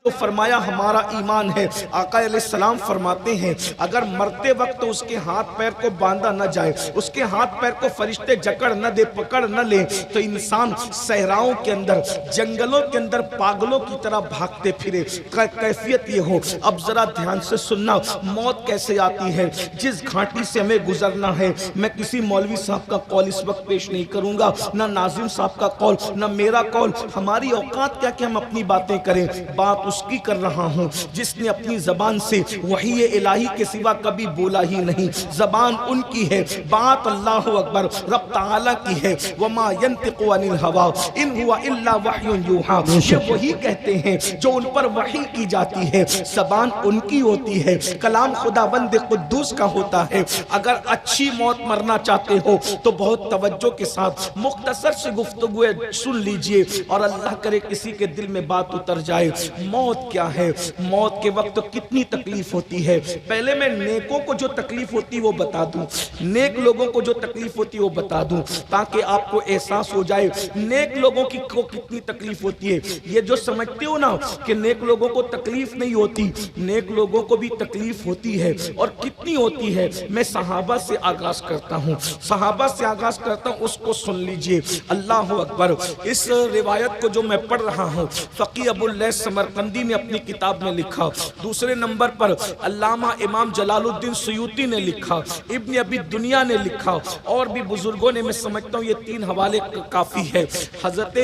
तो फरमाया हमारा ईमान है। आका अलैहिस्सलाम फरमाते हैं अगर मरते वक्त तो उसके हाथ पैर को बांधा न जाए, उसके हाथ पैर को फरिश्ते जकड़ न दे, पकड़ न ले, तो इंसान सहराओं के अंदर, जंगलों के अंदर पागलों की तरह भागते फिरे। कैफियत ये हो। अब जरा ध्यान से सुनना, मौत कैसे आती है, जिस घाटी से हमें गुजरना है। मैं किसी मौलवी साहब का कौल इस वक्त पेश नहीं करूंगा, ना नाज़िम साहब का कौल, ना मेरा कौल। हमारी औकात क्या कि हम अपनी बातें करें। बात उसकी कर रहा हूं जिसने अपनी जबान से वही इलाही के सिवा कभी बोला ही नहीं। जबान उनकी है, बात अल्लाह अकबर रब ताला की है। वमा यंतिकु अनिल हवा इन हुवा इल्ला वह्युन यूहा। ये वही कहते हैं जो उन पर वही की जाती है। जबान उनकी होती है, कलाम खुदावंद कुद्दूस का होता है। अगर अच्छी मौत मरना चाहते हो तो बहुत तवज्जो के साथ मुख्तसर से गुफ्तगू सुन लीजिए और अल्लाह करे किसी के दिल में बात उतर जाए। मौत क्या है, मौत के वक्त तो कितनी तकलीफ होती है। पहले मैं नेकों को जो तकलीफ होती है वो बता दूं, नेक लोगों को जो तकलीफ होती है वो बता दूं, ताकि आपको एहसास हो जाए नेक लोगों की को कितनी तकलीफ होती है। ये जो समझते हो ना कि नेक लोगों को तकलीफ नहीं होती, नेक लोगों को भी तकलीफ होती है। और कितनी होती है, मैं सहाबा से आगाज करता हूँ, सहाबा से आगाज करता हूँ, उसको सुन लीजिए। अल्लाह अकबर। इस रिवायत को जो मैं पढ़ रहा हूँ फ़क़ी अबुल लैथ समरकंदी ने अपनी किताब में लिखा। दूसरे नंबर पर अल्लामा इमाम जलालुद्दीन सुयूती ने लिखा, इब्न अबी दुनिया ने लिखा, और भी बुजुर्गों ने। मैं समझता हूँ ये 3 हवाले काफ़ी है। हज़रत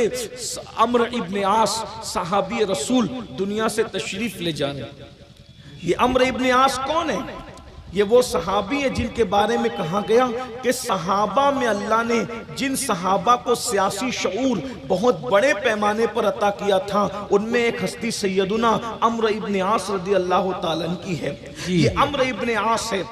अम्र इब्न आस सहाबी रसूल दुनिया से तशरीफ ले जाने। ये अम्र इब्न आस कौन है? ये वो सहाबी है जिनके बारे में कहा गया कि सहाबा में अल्लाह ने जिन सहाबा को सियासी शऊर बहुत बड़े पैमाने पर अता किया था, उनमें एक हस्ती सैयदुना अम्र इब्न आस रज़ी अल्लाह ताला अन्हु की है। ये अम्र इब्न आस है,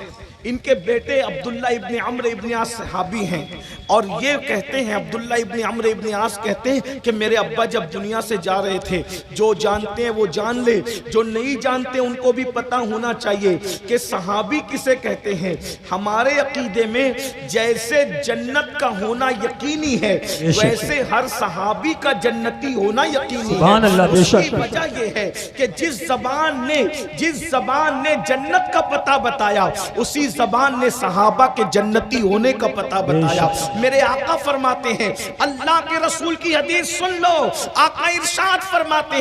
इनके बेटे अब्दुल्ला इब्न अम्र इब्न आस सहाबी हैं। और ये कहते हैं, अब्दुल्ला इब्न अम्र इब्न आस कहते हैं कि मेरे अब्बा जब दुनिया से जा रहे थे, जो जानते हैं वो जान ले, जो नहीं जानते उनको भी पता होना चाहिए कि सहाबी किसे कहते हैं। हमारे अकीदे में जैसे जन्नत का होना यकीनी है, वैसे हर सहाबी का जन्नती होना यकीनी है। उसकी वजह यह है कि जिस जबान ने जन्नत का पता बताया, उसी ज़बान ने सहाबा के जन्नती होने का पता बताया। मेरे आका फरमाते हैं, अल्लाह के रसूल की हदीस सुन लो। आका इरशाद फरमाते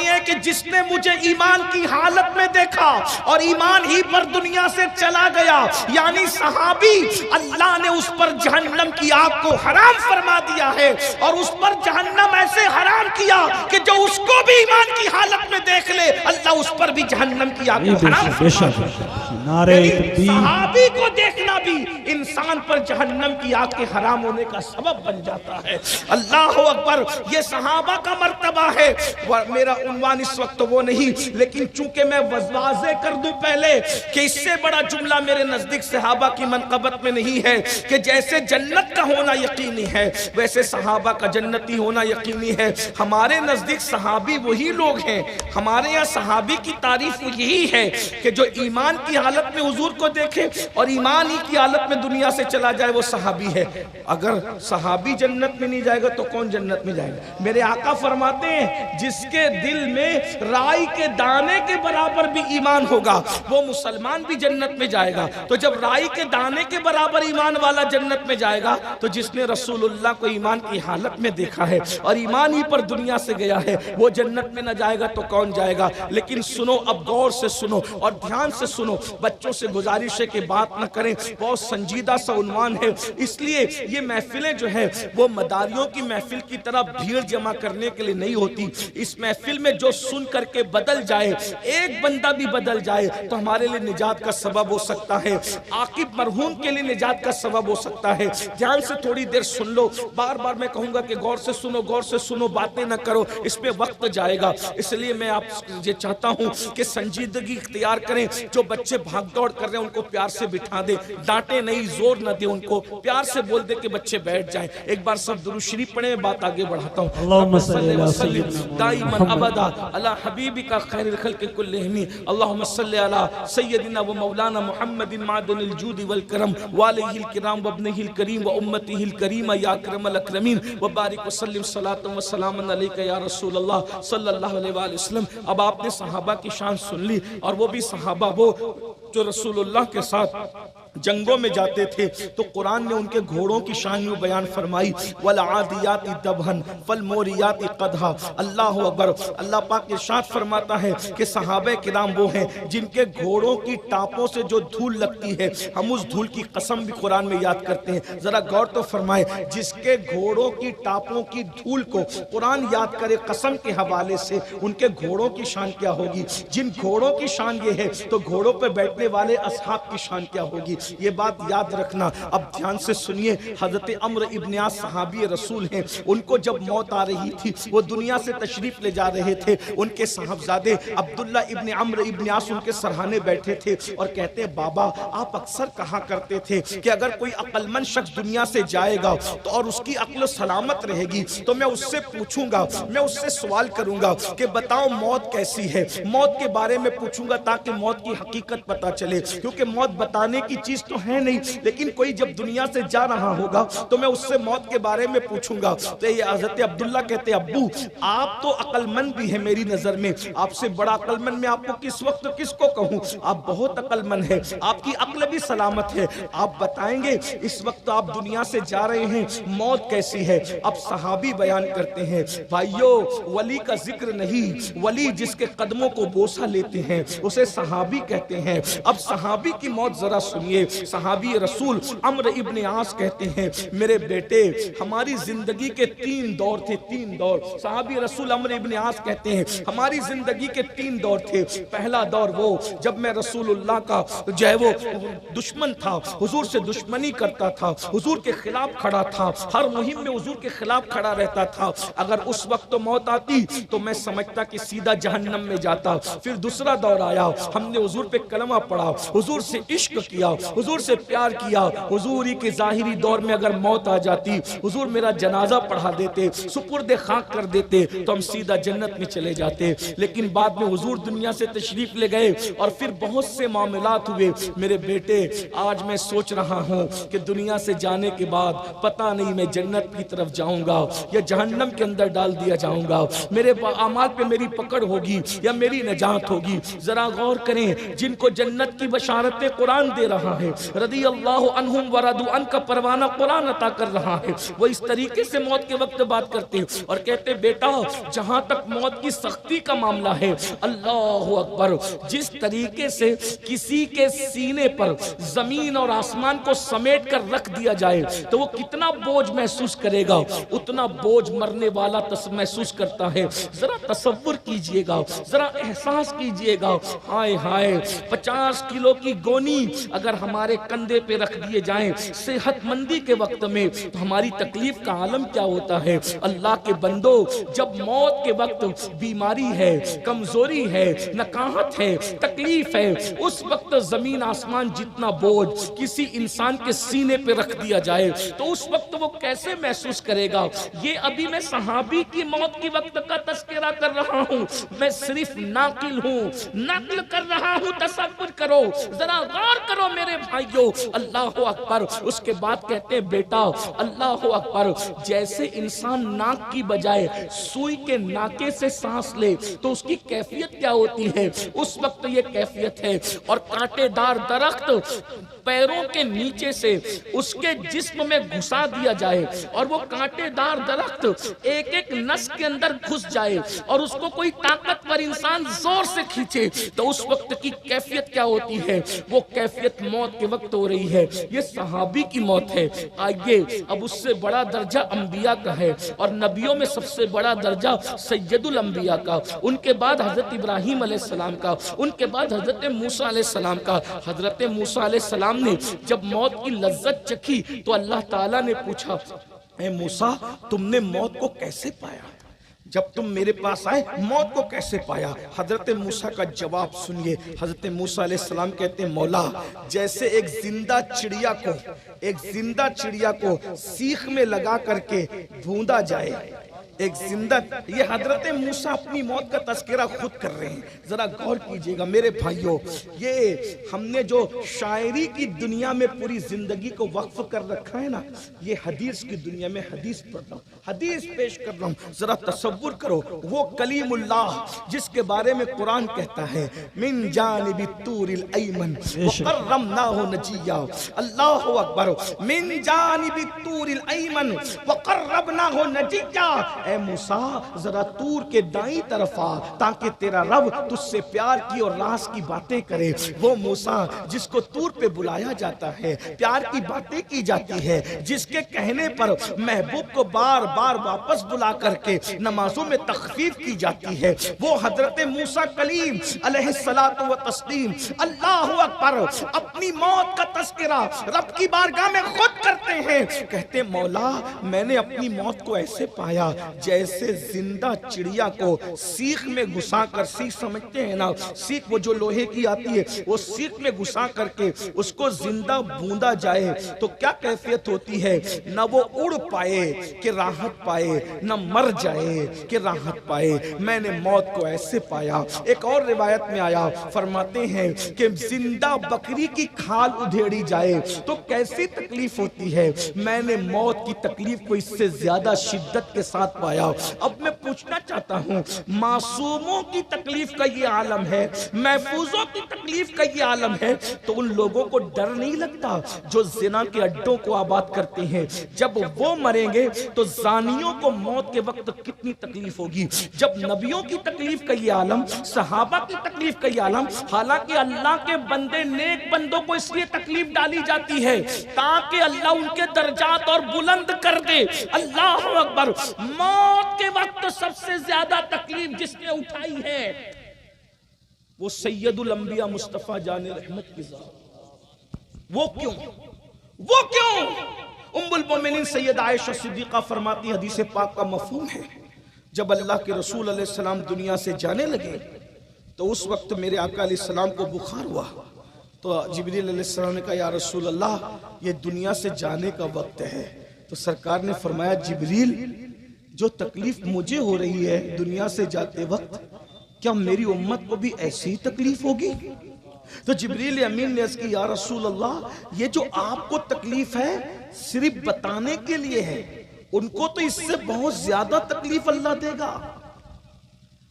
हैं कि जिसने मुझे ईमान की हालत में देखा और ईमान ही पर दुनिया से चला गया, यानी सहाबी, अल्लाह ने उस पर जहन्नम की आग को हराम फरमा दिया है। और उस पर जहन्नम ऐसे हराम किया कि जो उसको भी ईमान की हालत में देख ले, अल्लाह उस पर भी जहन्नम की आग को हराम फरमा दिया। सहाबी को देखना भी इंसान पर जहन्नम की आग के हराम होने का सबब बन जाता है। अल्लाह अकबर। ये सहाबा का मर्तबा है। मेरा उन्वान इस वक्त वो नहीं, लेकिन चूंकि मैं वाज़े कर दूं पहले कि इससे बड़ा जुमला मेरे नजदीक सहाबा की मनक़बत में नहीं है कि जैसे जन्नत का होना यकीनी है, वैसे सहाबा का जन्नती होना यकीनी है। हमारे नजदीक सहाबी वही लोग हैं, हमारे यहाँ सहाबी की तारीफ यही है कि जो ईमान की हालत में हुजूर को देखे और ईमान ही की हालत में दुनिया से चला जाए, वो सहाबी है। अगर सहाबी जन्नत में नहीं जाएगा तो कौन जन्नत में जाएगा? मेरे आका फरमाते हैं, जिसके दिल में राई के दाने के बराबर भी ईमान होगा, वो मुसलमान भी जन्नत में जाएगा। तो जब राई के दाने के बराबर ईमान वाला जन्नत में जाएगा, तो जिसने रसूलुल्लाह को ईमान की हालत में देखा है और ईमान ही पर दुनिया से गया है, वो जन्नत में न जाएगा तो कौन जाएगा? लेकिन सुनो, अब गौर से सुनो और ध्यान से सुनो। बच्चों से गुजारिश है कि बात न करें, बहुत संजीदा सा उन्वान है, इसलिए ये महफिलें जो है वो मदारियों की महफिल की तरह भीड़ जमा करने के लिए नहीं होती। इस महफिल में जो सुन करके बदल जाए, एक बंदा भी बदल जाए, तो हमारे लिए निजात का सबब हो सकता है, आकिब मरहूम के लिए निजात का सबब हो सकता है। ध्यान से थोड़ी देर सुन लो। बार बार मैं कहूंगा कि गौर से सुनो, गौर से सुनो, बातें न करो, इसमें वक्त जाएगा। इसलिए मैं आप ये चाहता हूं कि संजीदगी इख्तियार करें। जो बच्चे भाग दौड़ कर रहे हैं उनको प्यार से बिठा दे, डांटे नहीं, जोर जोर न दे, उनको प्यार से बोल दे कि बच्चे बैठ जाएं। एक बार सब दुरूद शरीफ पढ़े, मैं बात आगे बढ़ाता हूँ। अल्लाहुम्मा सल्ली व सल्लिम दाइमन अबदा अला हबीबिका खैरिल खल्क़ि कुल्लिहिम अल्लाहुम्मा सल्ली अला सय्यदिना व मौलाना मुहम्मदिन मादनिल जूद वल करम व अलैहिल किराम व इब्निहिल करीम व उम्मतिहिल करीमा या अकरमल अकरमीन व बारिक व सल्लिम सलातन व सलामन अलैका या रसूल अल्लाह सल्लल्लाहु अलैहि वसल्लम। अब आपने सहाबा की शान सुन ली, और वो भी सहाबा वो जो रसूलुल्लाह के साथ जंगों में जाते थे। तो कुरान ने उनके घोड़ों की शान यूं बयान फरमाई, वल आदियाति दबहन फल मोरियाति कदहा। अल्लाह अकबर। अल्लाह पाक इरशाद फरमाता है कि सहाबे किराम वो हैं जिनके घोड़ों की टापों से जो धूल लगती है, हम उस धूल की कसम भी कुरान में याद करते हैं। जरा गौर तो फरमाए, जिसके घोड़ों की टापों की धूल को कुरान याद करे कसम के हवाले से, उनके घोड़ों की शान क्या होगी। जिन घोड़ों की शान ये है, तो घोड़ों पर बैठने वाले असहाब की शान क्या होगी, ये बात याद रखना। अब ध्यान से सुनिए, हजरत अम्र इब्न आस सहाबी रसूल हैं, उनको जब मौत आ रही थी, वो दुनिया से तशरीफ ले जा रहे थे। उनके साहबजादे अब्दुल्ला इब्न अम्र इब्न आस उनके सरहाने बैठे थे और कहते हैं, बाबा आप अक्सर कहा करते थे कि अगर कोई अक्लमंद शख्स दुनिया से जाएगा तो और उसकी अक्ल सलामत रहेगी, तो मैं उससे पूछूंगा, मैं उससे सवाल करूंगा कि बताओ मौत कैसी है। मौत के बारे में पूछूंगा ताकि मौत की हकीकत पता चले, क्योंकि मौत बताने की चीज तो है नहीं, लेकिन कोई जब दुनिया से जा रहा होगा तो मैं उससे मौत के बारे में पूछूंगा। तो ये हजरत अब्दुल्ला कहते, अब्बू आप तो अक्लमंद भी है मेरी नजर में, आपसे बड़ा अक्लमंद मैं आपको किस वक्त किसको कहूं, आप बहुत अक्लमंद है, आपकी अक्ल भी सलामत है, आप बताएंगे इस वक्त आप दुनिया से जा रहे हैं, मौत कैसी है। अब सहाबी बयान करते हैं, भाइयों वली का जिक्र नहीं, वली जिसके कदमों को बोसा लेते हैं उसे सहाबी कहते हैं। अब सहाबी की मौत जरा सुनिए। सहाबी रसूल अम्र इब्न आस कहते हैं, मेरे बेटे हमारी जिंदगी के 3 दौर थे, 3 दौर। सहाबी रसूल अम्र इब्न आस कहते हैं, हमारी जिंदगी के 3 दौर थे। पहला दौर वो जब मैं रसूलुल्लाह का जो है वो दुश्मन था, हुजूर से दुश्मनी करता था, हुजूर के खिलाफ खड़ा था, हर मुहिम में हुजूर के खिलाफ खड़ा रहता था। अगर उस वक्त तो मौत आती तो मैं समझता कि सीधा जहन्नम में जाता। फिर दूसरा दौर आया, हमने हुजूर पे कलमा पढ़ा, हुजूर से इश्क किया, हुजूर से प्यार किया। हुजूरी के जाहिरी दौर में अगर मौत आ जाती, हुजूर मेरा जनाजा पढ़ा देते, सुपुर्दे खाक कर देते, तो हम सीधा जन्नत में चले जाते। लेकिन बाद में हुजूर दुनिया से तशरीफ ले गए और फिर बहुत से मामलात हुए। मेरे बेटे आज मैं सोच रहा हूँ कि दुनिया से जाने के बाद पता नहीं मैं जन्नत की तरफ जाऊंगा या जहन्नम के अंदर डाल दिया जाऊंगा, मेरे अमाल पे मेरी पकड़ होगी या मेरी नजात होगी। जरा गौर करें, जिनको जन्नत की बशारतें कुरान दे रहा है, रदी अल्लाह अन्हुम व रदू अन का परवाना कुरान अता कर रहा है, वो इस तरीके से मौत के वक्त बात करते हैं और कहते बेटा जहां तक मौत की सख्ती का मामला है, अल्लाह अकबर, जिस तरीके से किसी के सीने पर जमीन और आसमान को समेट कर रख दिया जाए तो वो कितना बोझ महसूस करेगा, उतना बोझ मरने वाला महसूस करता है। जरा तसव्वुर कीजिएगा, जरा एहसास कीजिएगा, हाय हाय 50 किलो की गोनी अगर हमारे कंधे पे रख दिए जाएं सेहतमंदी के वक्त में, तो हमारी तकलीफ का आलम क्या होता है। अल्लाह के बंदो, जब मौत के वक्त बीमारी है, कमजोरी है, नकाहत है, तकलीफ है, उस वक्त जमीन आसमान जितना बोझ किसी इंसान के सीने पे रख दिया जाए तो उस वक्त वो कैसे महसूस करेगा। ये अभी मैं सहाबी की मौत की वक्त का तस्करा कर रहा हूँ, मैं सिर्फ नाकिल हूँ, नकल कर रहा हूँ। तसव्वुर करो, जरा गौर करो मेरे भाइयों, अल्लाह अकबर। उसके बाद कहते हैं बेटा अल्लाह अकबर, जैसे इंसान नाक की बजाय सुई के नाके से सांस ले तो उसकी कैफियत क्या होती है, उस वक्त ये कैफियत है। और कांटेदार दरख्त पैरों के नीचे से उसके जिस्म में घुसा दिया जाए और वो कांटेदार दरख्त एक एक नस के अंदर घुस जाए और उसको कोई ताकतवर इंसान जोर से खींचे तो उस वक्त की कैफियत क्या होती है, वो कैफियत मौत के वक्त हो रही है। ये सहाबी की मौत है। आइए, अब उससे बड़ा दर्जा अंबिया का है और नबियों में सबसे बड़ा दर्जा सैयदुल अंबिया का, उनके बाद हजरत इब्राहिम अलैहिस्सलाम का, उनके बाद हजरत मूसा अलैहिस्सलाम का। हजरत मूसा अलैहिस्सलाम ने जब मौत की लज्जत चखी तो अल्लाह ताला ने पूछा, ए मूसा तुमने मौत को कैसे पाया। जब तुम मेरे पास आए मौत को कैसे पाया? हजरत मूसा का जवाब सुनिए। हजरत मूसा अलैहिस्सलाम कहते हैं, मौला जैसे एक जिंदा चिड़िया को सीख में लगा करके भूंदा जाए, एक जिंदा, ये हजरत मूसा अपनी मौत का तस्करा खुद कर रहे हैं। जरा गौर कीजिएगा मेरे भाइयों, ये हमने जो शायरी की दुनिया में पूरी जिंदगी को वक्फ कर रखा है ना, ये हदीस की दुनिया में हदीस पढ़ रहा हूँ, हदीस पेश कर रहा हूँ। जरा तसव्वुर करो, वो कलीमुल्लाह जिसके बारे में कुरान कहता है, मिन जानिबि तूरिल अयमन व कर्रमनाहु नजिया। अल्लाहु अकबर। मिन जानिबि तूरिल अयमन व कर्रमनाहु नजिया। ए मूसा जरा तूर के दाईं तरफ आ ताकि तेरा रब तुझसे प्यार की और राज की बातें करे। वो मूसा जिसको तूर पे बुलाया जाता है, प्यार की बातें की जाती है, जिसके कहने पर महबूब को बार बार वापस बुला करके नमाजों में तखफीफ की जाती है, वो हजरत मूसा कलीम अलैहिस्सलातु व तस्लीम अल्लाहु अकबर अपनी मौत का तस्करा रब की बारगाह में खुद करते हैं। कहते मौला मैंने अपनी मौत को ऐसे पाया जैसे जिंदा चिड़िया को सीख में घुसाकर, सीख समझते हैं ना, सीख वो जो लोहे की आती है, वो सीख में घुसा करके उसको जिंदा बूंदा जाए तो क्या कैफियत होती है? न वो उड़ पाए कि राहत पाए, न मर जाए कि राहत पाए। मैंने मौत को ऐसे पाया। एक और रिवायत में आया, फरमाते हैं कि जिंदा बकरी की खाल उधेड़ी जाए तो कैसी तकलीफ होती है, मैंने मौत की तकलीफ को इससे ज्यादा शिद्दत के साथ पाया। अब मैं पूछना चाहता हूं, मासूमों की तकलीफ का ये आलम है, महफूजों की तकलीफ का ये आलम है, तो उन लोगों को डर नहीं लगता जो जिना के अड्डों को आबाद करते हैं? जब वो मरेंगे तो जानियों को मौत के वक्त कितनी तकलीफ होगी। जब नबियों की तकलीफ का ये आलम, सहाबा की तकलीफ का ये आलम, हालांकि अल्लाह के बंदे नेक बंदों को इसलिए तकलीफ डाली जाती है ताकि अल्लाह उनके दर्जात और बुलंद कर दे। अल्लाह अकबर। मौत के वक्त सबसे ज्यादा तकलीफ जिसने उठाई है वो सैयदुल अंबिया मुस्तफा जाने रहमत की जात। वो क्यों? उम्मुल मोमिनीन सैयद आयशा सिद्दीका फरमाती, हदीस पाक का मफहूम है, जब अल्लाह के रसूल अलैहि सलाम दुनिया से जाने लगे तो उस वक्त मेरे आका अलैहि सलाम को बुखार हुआ। तो जिब्रील अलैहि सलाम ने कहा, या रसूल अल्लाह ये दुनिया से जाने का वक्त है। तो सरकार ने फरमाया, जिब्रील जो तकलीफ मुझे हो रही है दुनिया से जाते वक्त, क्या मेरी उम्मत को भी ऐसी ही तकलीफ होगी? तो जिब्रील अमीन ने अर्ज़ की, या रसूल अल्लाह ये जो आपको तकलीफ है सिर्फ बताने के लिए है, उनको तो इससे बहुत ज्यादा तकलीफ अल्लाह देगा।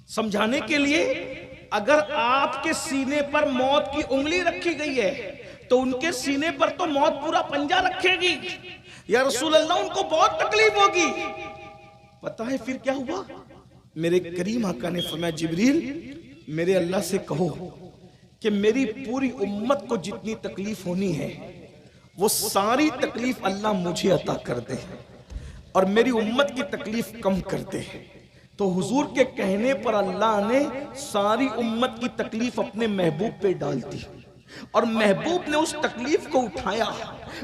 समझाने के लिए, अगर आपके सीने पर मौत की उंगली रखी गई है तो उनके सीने पर तो मौत पूरा पंजा रखेगी। या रसूल अल्लाह उनको बहुत तकलीफ होगी। पता है फिर क्या हुआ? मेरे करीम आका ने फरमाया, जिब्रील मेरे अल्लाह से कहो कि मेरी पूरी उम्मत को जितनी तकलीफ होनी है वो सारी तकलीफ अल्लाह मुझे अता कर दे और मेरी उम्मत की तकलीफ कम कर दे। तो हुजूर के कहने पर अल्लाह ने सारी उम्मत की तकलीफ अपने महबूब पे डाल दी और महबूब ने उस तकलीफ को उठाया।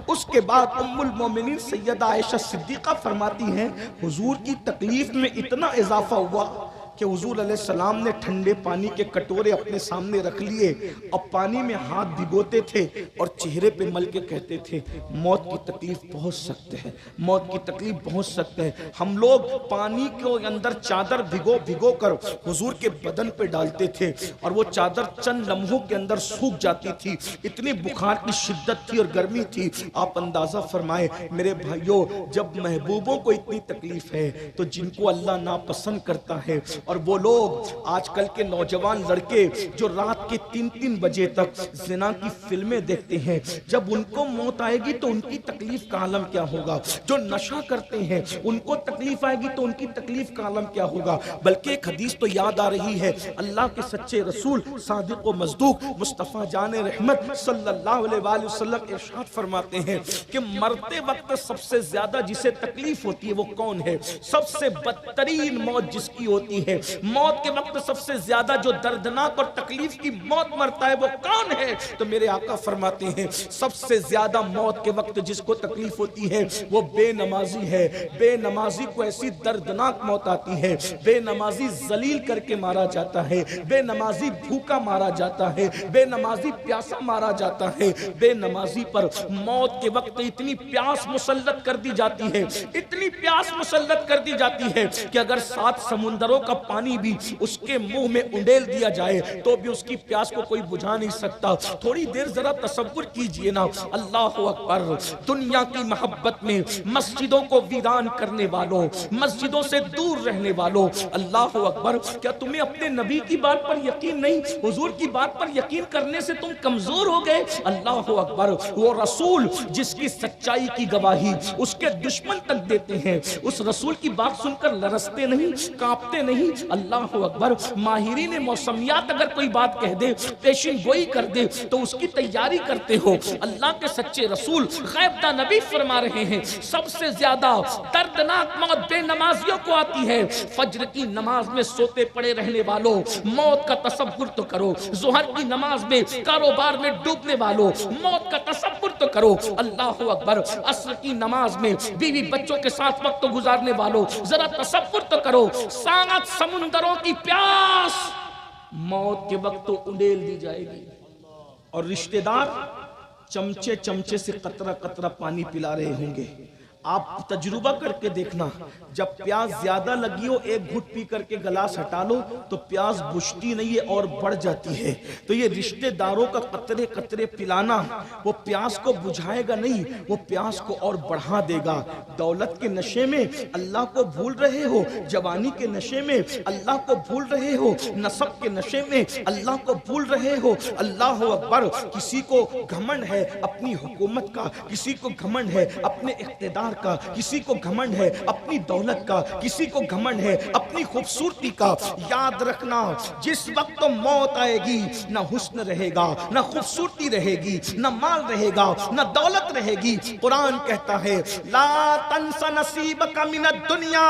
उसके बाद उम्मुल मोमिनीन सैयदा आयशा सिद्दीका फरमाती हैं, हुजूर की तकलीफ में इतना इजाफा हुआ कि हुजूर अलैहिस्सलाम ने ठंडे पानी के कटोरे अपने सामने रख लिए और पानी में हाथ भिगोते थे और चेहरे पे मल के कहते थे, मौत की तकलीफ बहुत सख्त है, मौत की तकलीफ बहुत सख्त है। हम लोग पानी के अंदर चादर भिगो कर हुजूर के बदन पे डालते थे और वो चादर चंद लम्हों के अंदर सूख जाती थी, इतनी बुखार की शिद्दत थी और गर्मी थी। आप अंदाजा फरमाए मेरे भाइयों, जब महबूबों को इतनी तकलीफ है तो जिनको अल्लाह नापसंद करता है, और वो लोग आजकल के नौजवान लड़के जो रात के 3-3 बजे तक जिना की फिल्में देखते हैं, जब उनको मौत आएगी तो उनकी तकलीफ का आलम क्या होगा। जो नशा करते हैं उनको तकलीफ आएगी तो उनकी तकलीफ का आलम क्या होगा। बल्कि एक हदीस तो याद आ रही है, अल्लाह के सच्चे रसूल सादिक व मज़दूक मुस्तफ़ा जाने रहमत सल्लल्लाहु अलैहि वसल्लम इरशाद फरमाते हैं कि मरते वक्त सबसे ज्यादा जिसे तकलीफ होती है वो कौन है? सबसे बदतरीन मौत जिसकी होती है हैं। मौत के वक्त सबसे ज्यादा जो दर्दनाक और तकलीफ की मौत मरता है वो कौन है? तो मेरे आका फरमाते हैं सबसे ज्यादा मौत के वक्त जिसको तकलीफ होती है वो बेनमाजी है। बेनमाजी को ऐसी दर्दनाक मौत आती है, बेनमाजी जलील करके मारा जाता है, बेनमाजी भूखा मारा जाता है, बेनमाजी प्यासा मारा जाता है। बेनमाजी पर मौत के वक्त इतनी प्यास मुसल्लत कर दी जाती है, इतनी प्यास मुसल्लत कर दी जाती है कि अगर 7 समुंदरों का पानी भी उसके मुंह में उंडेल दिया जाए तो भी उसकी प्यास को कोई बुझा नहीं सकता। थोड़ी देर जरा तसव्वुर कीजिए ना, अल्लाह अकबर, दुनिया की मोहब्बत में मस्जिदों को वीरान करने वालों, मस्जिदों से दूर रहने वालों, अल्लाह अकबर, क्या तुम्हें अपने नबी की बात पर यकीन नहीं, हुजूर की बात पर यकीन करने से तुम कमजोर हो गए? अल्लाह अकबर, वो रसूल जिसकी सच्चाई की गवाही उसके दुश्मन तक देते हैं, उस रसूल की बात सुनकर लरसते नहीं, कांपते नहीं? अल्लाह अकबर, माहिरीन मौसमियात अगर कोई बात कह दे, पेशिन गोई कर दे तो उसकी तैयारी करते हो। अल्लाह के सच्चे रसूल गैबदा नबी फरमा रहे हैं सबसे ज्यादा दर्दनाक मौत बेनमाजियों को आती है। फज्र की नमाज में सोते पड़े रहने वालों, मौत का तसव्वुर तो करो। ज़ोहर की नमाज में कारोबार में डूबने वालों, मौत का तसव्वुर तो करो। अल्लाह अकबर, असर की नमाज में बीवी बच्चों के साथ वक्त गुजारने वालों, जरा तसव्वुर तो करो। 7 समुंदरों की प्यास मौत के वक्त तो उंडेल दी जाएगी और रिश्तेदार चमचे चमचे से कतरा कतरा पानी पिला रहे होंगे। आप तजुर्बा करके देखना, जब प्यास ज्यादा लगी हो एक घुट पी करके गिलास हटा लो तो प्यास बुझती नहीं है और बढ़ जाती है। तो ये रिश्तेदारों का कतरे कतरे पिलाना वो प्यास को बुझाएगा नहीं, वो प्यास को और बढ़ा देगा। दौलत के नशे में अल्लाह को भूल रहे हो, जवानी के नशे में अल्लाह को भूल रहे हो, नसब के नशे में अल्लाह को भूल रहे हो। अल्लाह अकबर, किसी को घमंड है अपनी हुकूमत का, किसी को घमंड है अपने इख्तिदार का, किसी को घमंड है अपनी दौलत का, किसी को घमंड है अपनी खूबसूरती का। याद रखना, जिस वक्त तो मौत आएगी ना हुस्न रहेगा, ना खूबसूरती रहेगी, ना माल रहेगा, ना दौलत रहेगी। कुरान कहता है ला तंसा नसीबका मिनद दुनिया,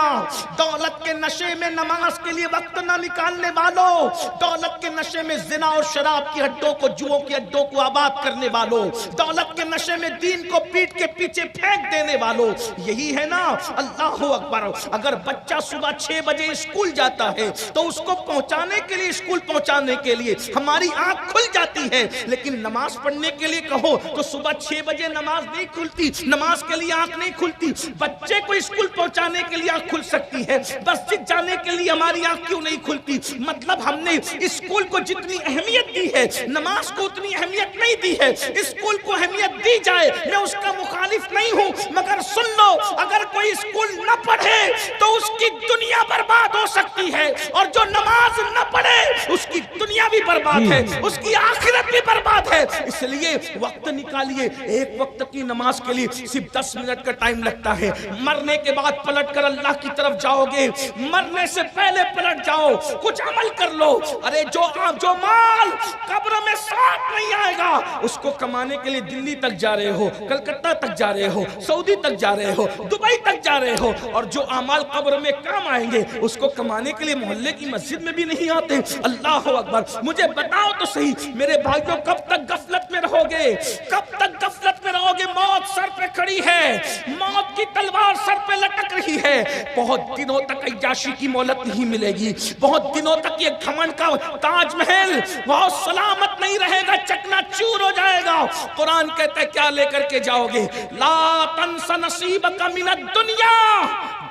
दौलत के नशे में नमाज के लिए वक्त ना निकालने वालों, दौलत के नशे में जिना और शराब की हड्डों को, जुओं की हड्डों को आबाद करने वालों, दौलत के नशे में दीन को पीठ के पीछे फेंक देने वालों, यही है ना। अल्लाह अकबर, अगर बच्चा सुबह 6 बजे स्कूल जाता है तो उसको पहुंचाने के लिए, स्कूल पहुंचाने के लिए हमारी आंख खुल जाती है, लेकिन नमाज पढ़ने के लिए कहो तो सुबह 6 बजे नमाज नहीं खुलती, नमाज के लिए आंख नहीं खुलती। बच्चे को स्कूल पहुंचाने के लिए आंख खुल सकती है, मस्जिद जाने के लिए हमारी आंख क्यों नहीं खुलती? मतलब हमने स्कूल को जितनी अहमियत दी है नमाज को उतनी अहमियत नहीं दी है। स्कूल को अहमियत दी जाए, मैं उसका मुखालिफ नहीं हूं, मगर सुन लो, अगर कोई स्कूल न पढ़े तो उसकी दुनिया बर्बाद हो सकती है, और जो नमाज न पढ़े उसकी दुनिया भी बर्बाद है, उसकी आखिरत भी बर्बाद है। इसलिए वक्त निकालिए, एक वक्त की नमाज के लिए सिर्फ 10 मिनट का टाइम लगता है। मरने के बाद पलट कर अल्लाह की तरफ जाओगे, मरने से पहले पलट जाओ, कुछ अमल कर लो। अरे जो माल कब्र में साथ नहीं आएगा उसको कमाने के लिए दिल्ली तक जा रहे हो, कलकत्ता तक जा रहे हो, सऊदी तक जा रहे हो, दुबई तक जा रहे हो, और जो अमाल कब्र में काम आएंगे उसको कमाने के लिए मोहल्ले की मस्जिद में भी नहीं आते। अल्लाह अकबर, मुझे बताओ तो सही मेरे भाइयों, कब तक गफलत में रहोगे? कब तक गफलत में रहोगे? मौत सर पे खड़ी है, मौत की तलवार सर पे लटक रही है। बहुत दिनों तक अय्याशी की मोहलत नहीं मिलेगी, बहुत दिनों तक ये घमंड का ताजमहल बहुत सलामत नहीं रहेगा, चकनाचूर हो जाएगा। कुरान कहता है क्या लेकर के जाओगे? ला तंसा नसीबका मिनद दुनिया,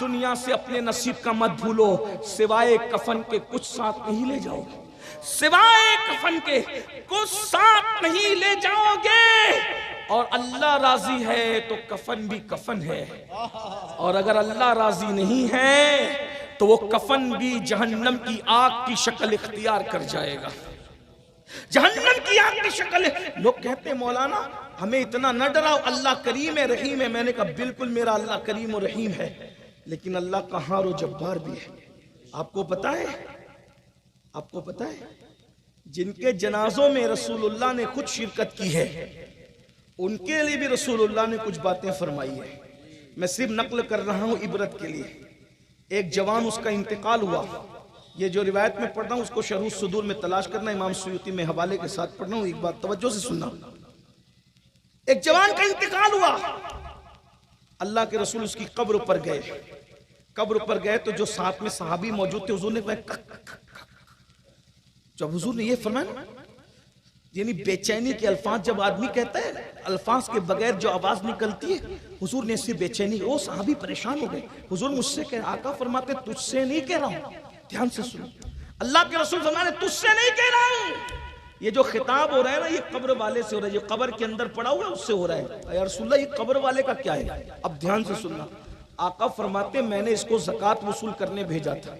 दुनिया से अपने नसीब का मत भूलो, सिवाय कफन के कुछ साथ नहीं ले जाओगे, सिवाय कफन के कुछ साथ नहीं ले जाओगे। और अल्लाह राजी है तो कफन भी कफन है, और अगर अल्लाह राजी नहीं है तो वो कफन भी जहन्नम की आग की शक्ल इख्तियार कर जाएगा, जहन्नम की आग की शक्ल। लोग कहते हैं मौलाना हमें इतना न डराओ, अल्लाह करीम है रहीम है। मैंने कहा बिल्कुल मेरा अल्लाह करीम और रहीम है, लेकिन अल्लाह कहार और जब्बार भी है। आपको पता है, आपको पता है जिनके जनाजों में रसूलुल्लाह ने खुद शिरकत की है उनके लिए भी रसूलुल्लाह ने कुछ बातें फरमाई है। मैं सिर्फ नकल कर रहा हूं इबरत के लिए। एक जवान, उसका इंतकाल हुआ, ये जो रिवायत में पढ़ रहा हूं उसको शरह सुदूर में तलाश करना, इमाम सुयूती में हवाले के साथ पढ़ रहा हूं। एक बात तवज्जो से सुनना, एक जवान का इंतकाल हुआ, अल्लाह के रसूल उसकी कब्र पर गए। कब्र पर गए तो जो साथ में सहाबी मौजूद थे, हुजूर ने जब हुजूर ने ये फरमाया, यानी बेचैनी के अल्फाज जब आदमी कहता है, अल्फाज के बगैर जो आवाज निकलती है, हुजूर ने इससे बेचैनी, वो सहाबी परेशान हो गए। हुजूर मुझसे कह, आका फरमाते तुझसे नहीं कह रहा हूं, ध्यान से सुनो, अल्लाह के रसूल फरमाते तुझसे नहीं कह रहा हूं। ये जो खिताब हो रहा है ना, ये कब्र वाले से हो रहा है, जो कब्र के अंदर पड़ा हुआ है उससे हो रहा है। या रसूलल्लाह, ये कब्र वाले का क्या है? अब ध्यान से सुनना, आका फरमाते मैंने इसको ज़कात वसूल करने भेजा था।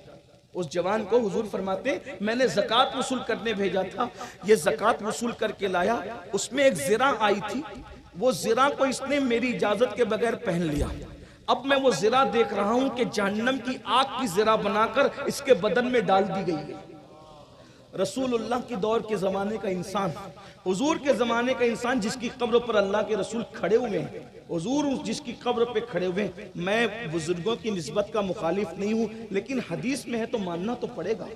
उस जवान को हुजूर फरमाते मैंने ज़कात वसूल करने भेजा था, ये ज़कात वसूल करके लाया, उसमें एक ज़िरा आई थी, वो ज़िरा को इसने मेरी इजाजत के बगैर पहन लिया। अब मैं वो ज़िरा देख रहा हूं कि जहन्नम की आग की ज़िरा बनाकर इसके बदन में डाल दी गई है। रसूलुल्लाह की दौर के ज़माने का इंसान, हुजूर के ज़माने का इंसान जिसकी कब्र पर अल्लाह के रसूल खड़े हुए हैं, हुजूर जिसकी कब्र पे खड़े हुए हैं। मैं बुजुर्गों की निस्बत का मुखालिफ नहीं हूँ, लेकिन हदीस में है तो मानना तो पड़ेगा।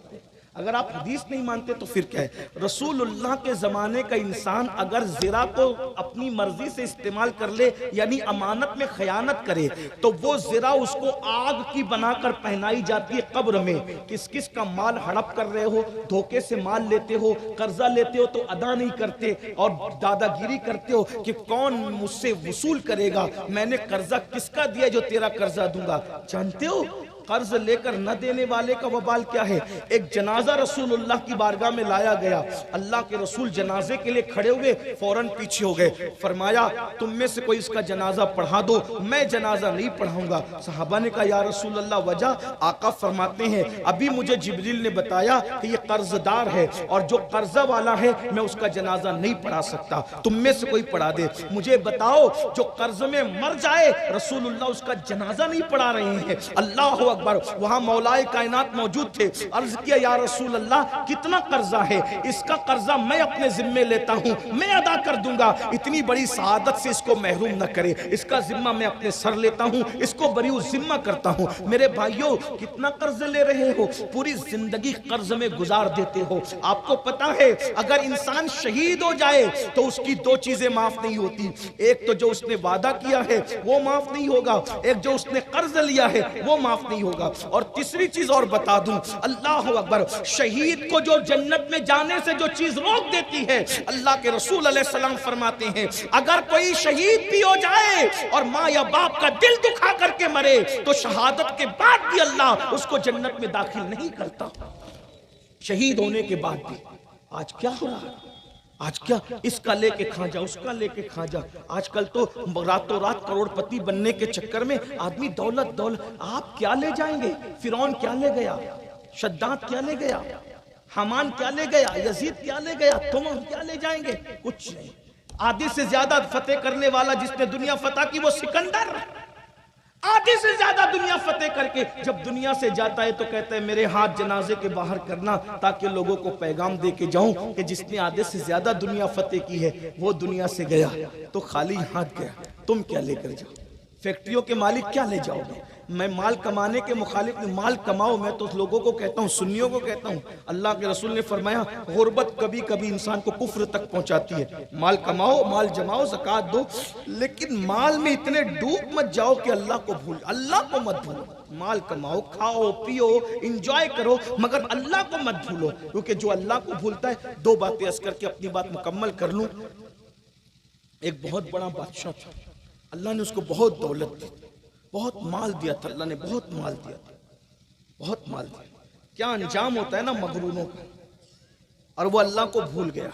अगर आप हदीस नहीं मानते तो फिर क्या है? रसूलुल्लाह के ज़माने का इंसान अगर ज़िरा को अपनी मर्जी से इस्तेमाल कर ले, यानी अमानत में खयानत करे, तो वो ज़िरा उसको आग की बनाकर पहनाई जाती है कब्र में। किस किस का माल हड़प कर रहे हो, धोखे से माल लेते हो, कर्जा लेते हो तो अदा नहीं करते, और दादागिरी करते हो कि कौन मुझसे वसूल करेगा, मैंने कर्जा किसका दिया जो तेरा कर्जा दूंगा। जानते हो कर्ज लेकर न देने वाले का वबाल क्या है? एक जनाजा रसूलुल्लाह की बारगाह में लाया गया, अल्लाह के रसूल जनाजे के लिए खड़े हुए, फौरन पीछे हो गए। फरमाया तुम में से कोई इसका जनाजा पढ़ा दो, मैं जनाजा नहीं पढ़ाऊंगा। सहाबा ने कहा या रसूलुल्लाह वजह? आका फरमाते हैं अभी मुझे जिब्रील ने बताया कि ये कर्जदार है और जो कर्जा वाला है मैं उसका जनाजा नहीं पढ़ा सकता, तुम में से कोई पढ़ा दे। मुझे बताओ जो कर्ज में मर जाए, रसूलुल्लाह उसका जनाजा नहीं पढ़ा रहे हैं। अल्लाह अकबर। वहां मौलाए कायनात मौजूद थे, अर्ज किया या रसूल अल्लाह कितना कर्जा है? इसका कर्जा मैं अपने जिम्मे लेता हूं, मैं अदा कर दूंगा, इतनी बड़ी सआदत से इसको महरूम न करे, इसका जिम्मा मैं अपने सर लेता हूं, इसको बरी जिम्मा करता हूं। मेरे भाइयों कितना कर्ज ले रहे हो, पूरी जिंदगी कर्ज में गुजार देते हो। आपको पता है अगर इंसान शहीद हो जाए तो उसकी दो चीजें माफ नहीं होती, एक तो जो उसने वादा किया है वो माफ नहीं होगा, एक जो उसने कर्ज लिया है वो माफ नहीं होगा। और तीसरी चीज और बता दूं, अल्लाह अकबर, शहीद को जो जन्नत में जाने से जो चीज रोक देती है, अल्लाह के रसूल अलैहि सलाम फरमाते हैं अगर कोई शहीद भी हो जाए और माँ या बाप का दिल दुखा करके मरे तो शहादत के बाद भी अल्लाह उसको जन्नत में दाखिल नहीं करता, शहीद होने के बाद भी। आज क्या हो रहा है? आज क्या इसका लेके खा जा, उसका लेके खा जा। आजकल तो रातों रात करोड़पति बनने के चक्कर में आदमी दौलत दौलत। आप क्या ले जाएंगे? फिरौन क्या ले गया? शद्दाद क्या ले गया? हमान क्या ले गया? यजीद क्या ले गया? तुम क्या ले जाएंगे? कुछ नहीं। आधी से ज्यादा फतेह करने वाला जिसने दुनिया फतेह की वो सिकंदर, आधी से ज्यादा दुनिया फतेह करके जब दुनिया से जाता है तो कहता है मेरे हाथ जनाजे के बाहर करना ताकि लोगों को पैगाम दे के जाऊं कि जिसने आधे से ज्यादा दुनिया फतेह की है वो दुनिया से गया तो खाली हाथ गया। तुम क्या लेकर जाओ? फैक्ट्रियों के मालिक क्या ले जाओगे? मैं माल कमाने के मुखालिफ नहीं, माल कमाओ। मैं तो लोगों को कहता हूँ, सुन्नियों को कहता हूँ, अल्लाह के रसूल ने फरमाया गुर्बत कभी कभी इंसान को कुफ्र तक पहुंचाती है। माल कमाओ, माल जमाओ, ज़कात दो, लेकिन माल में इतने डूब मत जाओ कि अल्लाह को भूल, अल्लाह को मत भूलो। माल कमाओ, खाओ पियो, एंजॉय करो, मगर अल्लाह को मत भूलो, क्योंकि जो अल्लाह को भूलता है। दो बातें अर्ज करके अपनी बात मुकम्मल कर लूं। एक बहुत बड़ा बादशाह था, अल्लाह ने उसको बहुत दौलत दी, बहुत माल दिया था, अल्लाह ने बहुत माल दिया था, बहुत माल दिया। क्या अंजाम होता है ना मगरूरों का, और वो अल्लाह को भूल गया।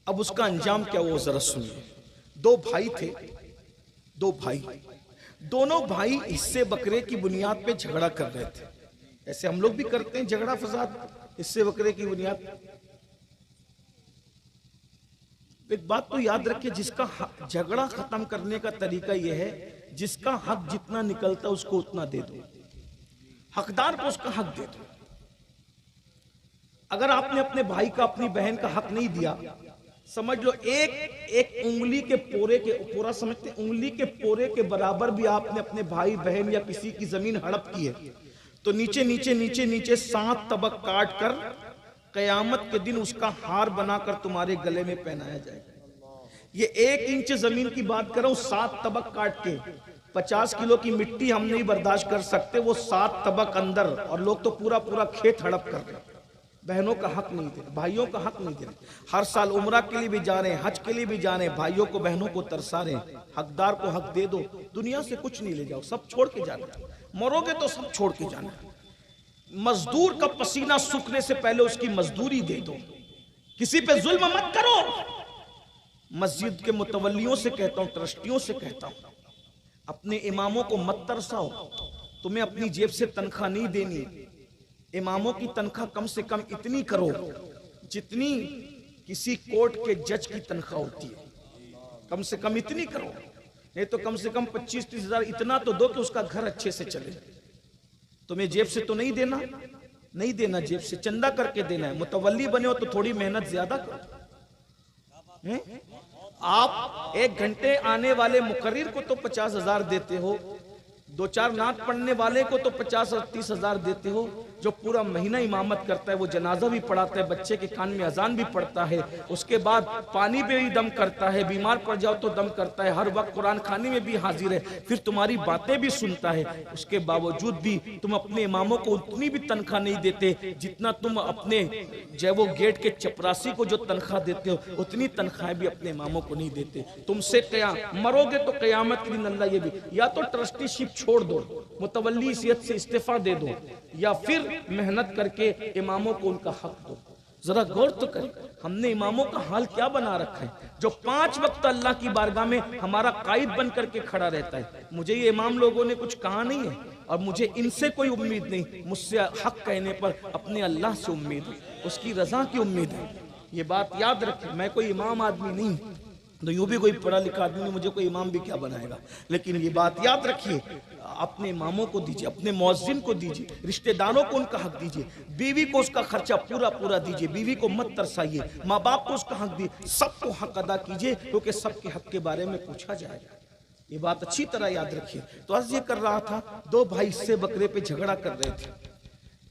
अब उसका अंजाम क्या वो जरा सुनिए। दो भाई थे, दो भाई, दोनों भाई हिस्से बकरे की बुनियाद पे झगड़ा कर रहे थे। ऐसे हम लोग भी करते हैं झगड़ा फसाद, हिस्से बकरे की बुनियाद। एक बात तो याद रखिए, जिसका झगड़ा खत्म करने का तरीका यह है जिसका हक जितना निकलता है उसको उतना दे दो, हकदार को उसका हक दे दो। अगर आपने अपने भाई का, अपनी बहन का हक नहीं दिया, समझ लो एक उंगली के पोरे के, पूरा समझते, उंगली के पोरे के बराबर भी आपने अपने भाई बहन या किसी की जमीन हड़प की है, तो नीचे नीचे नीचे नीचे 7 तबक काट कर कयामत के दिन उसका हार बनाकर तुम्हारे गले में पहनाया जाएगा। ये 1 इंच जमीन की बात कर रहा हूं, 7 तबक काट के। 50 किलो की मिट्टी हम नहीं बर्दाश्त कर सकते, वो 7 तबक अंदर, और लोग तो पूरा पूरा खेत हड़प कर रहे हैं। बहनों का हक नहीं दे रहे, भाइयों का हक नहीं दे रहे। हर साल उम्रा के लिए भी जा रहे हैं, हज के लिए भी जा रहे हैं, भाइयों को बहनों को तरसा रहे हैं। हकदार को हक दे दो, दुनिया से कुछ नहीं ले जाओ, सब छोड़ के जाना। मरोगे तो सब छोड़ के जाना। मजदूर का पसीना सूखने से पहले उसकी मजदूरी दे दो। किसी पे जुल्म मत करो। मस्जिद के मुतवल्लियों से कहता हूं, ट्रस्टियों से कहता हूं, अपने इमामों को मत तरसाओ। तुम्हें अपनी जेब से तनख्वाह नहीं देनी। इमामों की तनख्वाह कम से कम इतनी करो जितनी किसी कोर्ट के जज की तनख्वाह होती है। कम से कम इतनी करो, नहीं तो कम से कम 25-30 हजार इतना तो दो कि उसका घर अच्छे से चले। तुम्हें जेब से तो नहीं देना, नहीं देना, जेब से चंदा करके देना है। मुतवल्ली बने हो तो थोड़ी मेहनत ज्यादा करो। आप 1 घंटे आने वाले मुकर्रिर को तो 50 हजार देते हो, 2-4 नात पढ़ने वाले को तो 50 और 30 हजार देते हो। जो पूरा महीना इमामत करता है, वो जनाजा भी पढ़ाता है, बच्चे के कान में अजान भी पढ़ता है, उसके बाद पानी पे भी दम करता है, बीमार पड़ जाओ तो दम करता है, हर वक्त कुरान खाने में भी हाजिर है, फिर तुम्हारी बातें भी सुनता है। उसके बावजूद भी तुम अपने इमामों को उतनी भी तनख्वाह नहीं देते जितना तुम अपने जय वो गेट के चपरासी को जो तनख्वाह देते हो, उतनी तनख्वाह भी अपने इमामों को नहीं देते। तुमसे क्या मरोगे तो कयामत के दिन अल्लाह ये भी, या तो ट्रस्टीशिप छोड़ दो, मुतवल्लीसियत से इस्तीफा दे दो, या फिर मेहनत करके इमामों को उनका हक दो। जरा गौर तो करें, हमने इमामों का हाल क्या बना रखा है, जो 5 वक्त अल्लाह की बारगाह में हमारा कायद बन करके खड़ा रहता है। मुझे ये इमाम लोगों ने कुछ कहा नहीं है और मुझे इनसे कोई उम्मीद नहीं, मुझसे हक कहने पर अपने अल्लाह से उम्मीद है, उसकी रजा की उम्मीद है। ये बात याद रखें। मैं कोई इमाम आदमी नहीं, तो यूं भी कोई पढ़ा लिखा आदमी मुझे कोई इमाम भी क्या बनाएगा, लेकिन ये बात याद रखिए, अपने इमामों को दीजिए, अपने मौज़िन को दीजिए, रिश्तेदारों को उनका हक दीजिए, बीवी को उसका खर्चा पूरा पूरा दीजिए, बीवी को मत तरसाइए, माँ बाप को उसका हक दीजिए, सबको हक अदा कीजिए, क्योंकि सबके हक के बारे में पूछा जाएगा। ये बात अच्छी तरह याद रखिए। तो अर्ज ये कर रहा था, 2 भाई इससे बकरे पे झगड़ा कर रहे थे।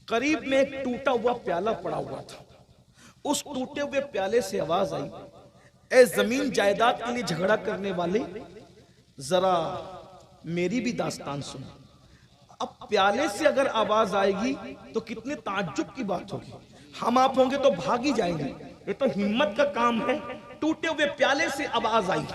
करीब में एक टूटा हुआ प्याला पड़ा हुआ था। उस टूटे हुए प्याले से आवाज आई, ए जमीन जायदाद के लिए झगड़ा करने वाले, जरा मेरी भी दास्तान सुनो। अब प्याले से अगर आवाज आएगी तो कितने ताज्जुब की बात होगी। हम आप होंगे तो भाग ही जाएंगे, ये तो हिम्मत का काम है। टूटे हुए प्याले से आवाज आई,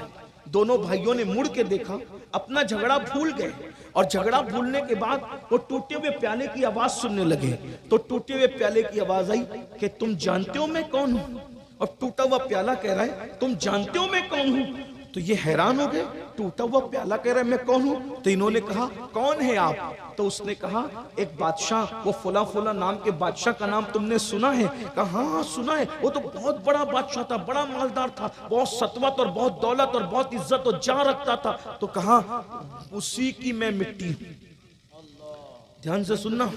दोनों भाइयों ने मुड़ के देखा, अपना झगड़ा भूल गए, और झगड़ा भूलने के बाद वो टूटे हुए प्याले की आवाज सुनने लगे। तो टूटे हुए प्याले की आवाज आई कि तुम जानते हो मैं कौन हूं। और टूटा हुआ प्याला कह रहा है तुम जानते हो मैं कौन हूं। तो ये हैरान हो गए, टूटा हुआ प्याला कह रहा है मैं कौन हूं। तो इन्होंने कहा कौन है आप। तो उसने कहा एक बादशाह, वो फुला फुला नाम के बादशाह का नाम तुमने सुना है। कहा हाँ सुना है, वो तो बहुत बड़ा बादशाह था, बड़ा मालदार था, बहुत सतवत और बहुत दौलत और बहुत इज्जत और जान रखता था। तो कहा उसी की मैं मिट्टी हूं। ध्यान से सुनना,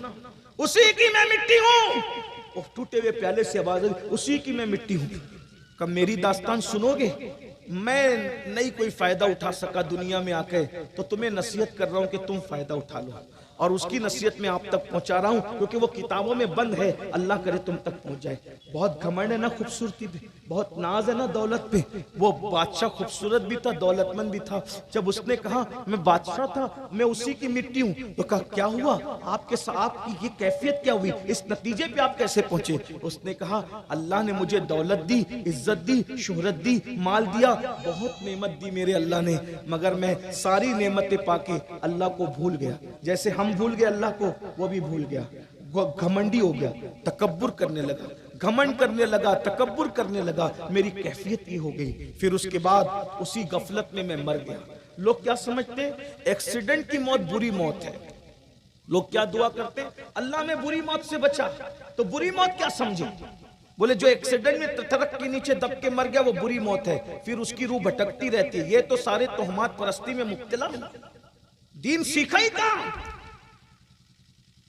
उसी की मैं मिट्टी हूं। वो टूटे हुए प्याले से आवाज आई, उसी की मैं मिट्टी हूं। कब मेरी दास्तान सुनोगे। मैं नहीं कोई फायदा उठा सका दुनिया में आके, तो तुम्हें नसीहत कर रहा हूं कि तुम फायदा उठा लो, और उसकी नसीहत मैं आप तक पहुंचा रहा हूं, क्योंकि वो किताबों में बंद है। अल्लाह करे तुम तक पहुंच जाए। बहुत घमंड है ना खूबसूरती पे, बहुत नाज है ना दौलत पे। वो बादशाह खूबसूरत भी था, दौलतमंद भी था। जब उसने कहा मैं बादशाह था, मैं उसी की मिट्टी हूं, तो कहा क्या हुआ आपके साथ की ये कैफियत क्या हुई, इस नतीजे पे आप कैसे पहुंचे। उसने कहा अल्लाह ने मुझे दौलत दी, इज्जत दी, शोहरत दी, माल दिया, बहुत नेमत दी मेरे अल्लाह ने, मगर मैं सारी नेमतें पाके अल्लाह को भूल गया। जैसे हम भूल गए अल्लाह को, वो भी भूल गया। वो घमंडी हो गया, तकब्बुर करने लगा, घमंड करने लगा, तकब्बुर करने लगा। मेरी कैफियत ये हो गई। फिर उसके बाद उसी गफलत में मैं मर गया। लोग क्या समझते हैं, एक्सीडेंट की मौत बुरी मौत है। लोग क्या दुआ करते हैं, अल्लाह में बुरी मौत से बचा। तो बुरी मौत क्या समझे, बोले जो एक्सीडेंट में ट्रक के नीचे दब के मर गया वो बुरी मौत है, फिर उसकी रूह भटकती रहती है। ये तो सारे तोहमात परस्ती में मुब्तला है। दीन सीखा ही कहां।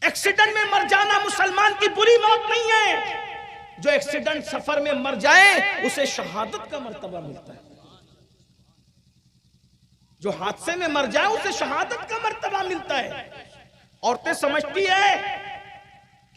एक्सीडेंट में मर जाना मुसलमान की बुरी मौत नहीं है। जो एक्सीडेंट सफर में मर जाए उसे शहादत का मर्तबा मिलता है। जो हादसे में मर जाए उसे शहादत का मर्तबा मिलता है। औरतें समझती है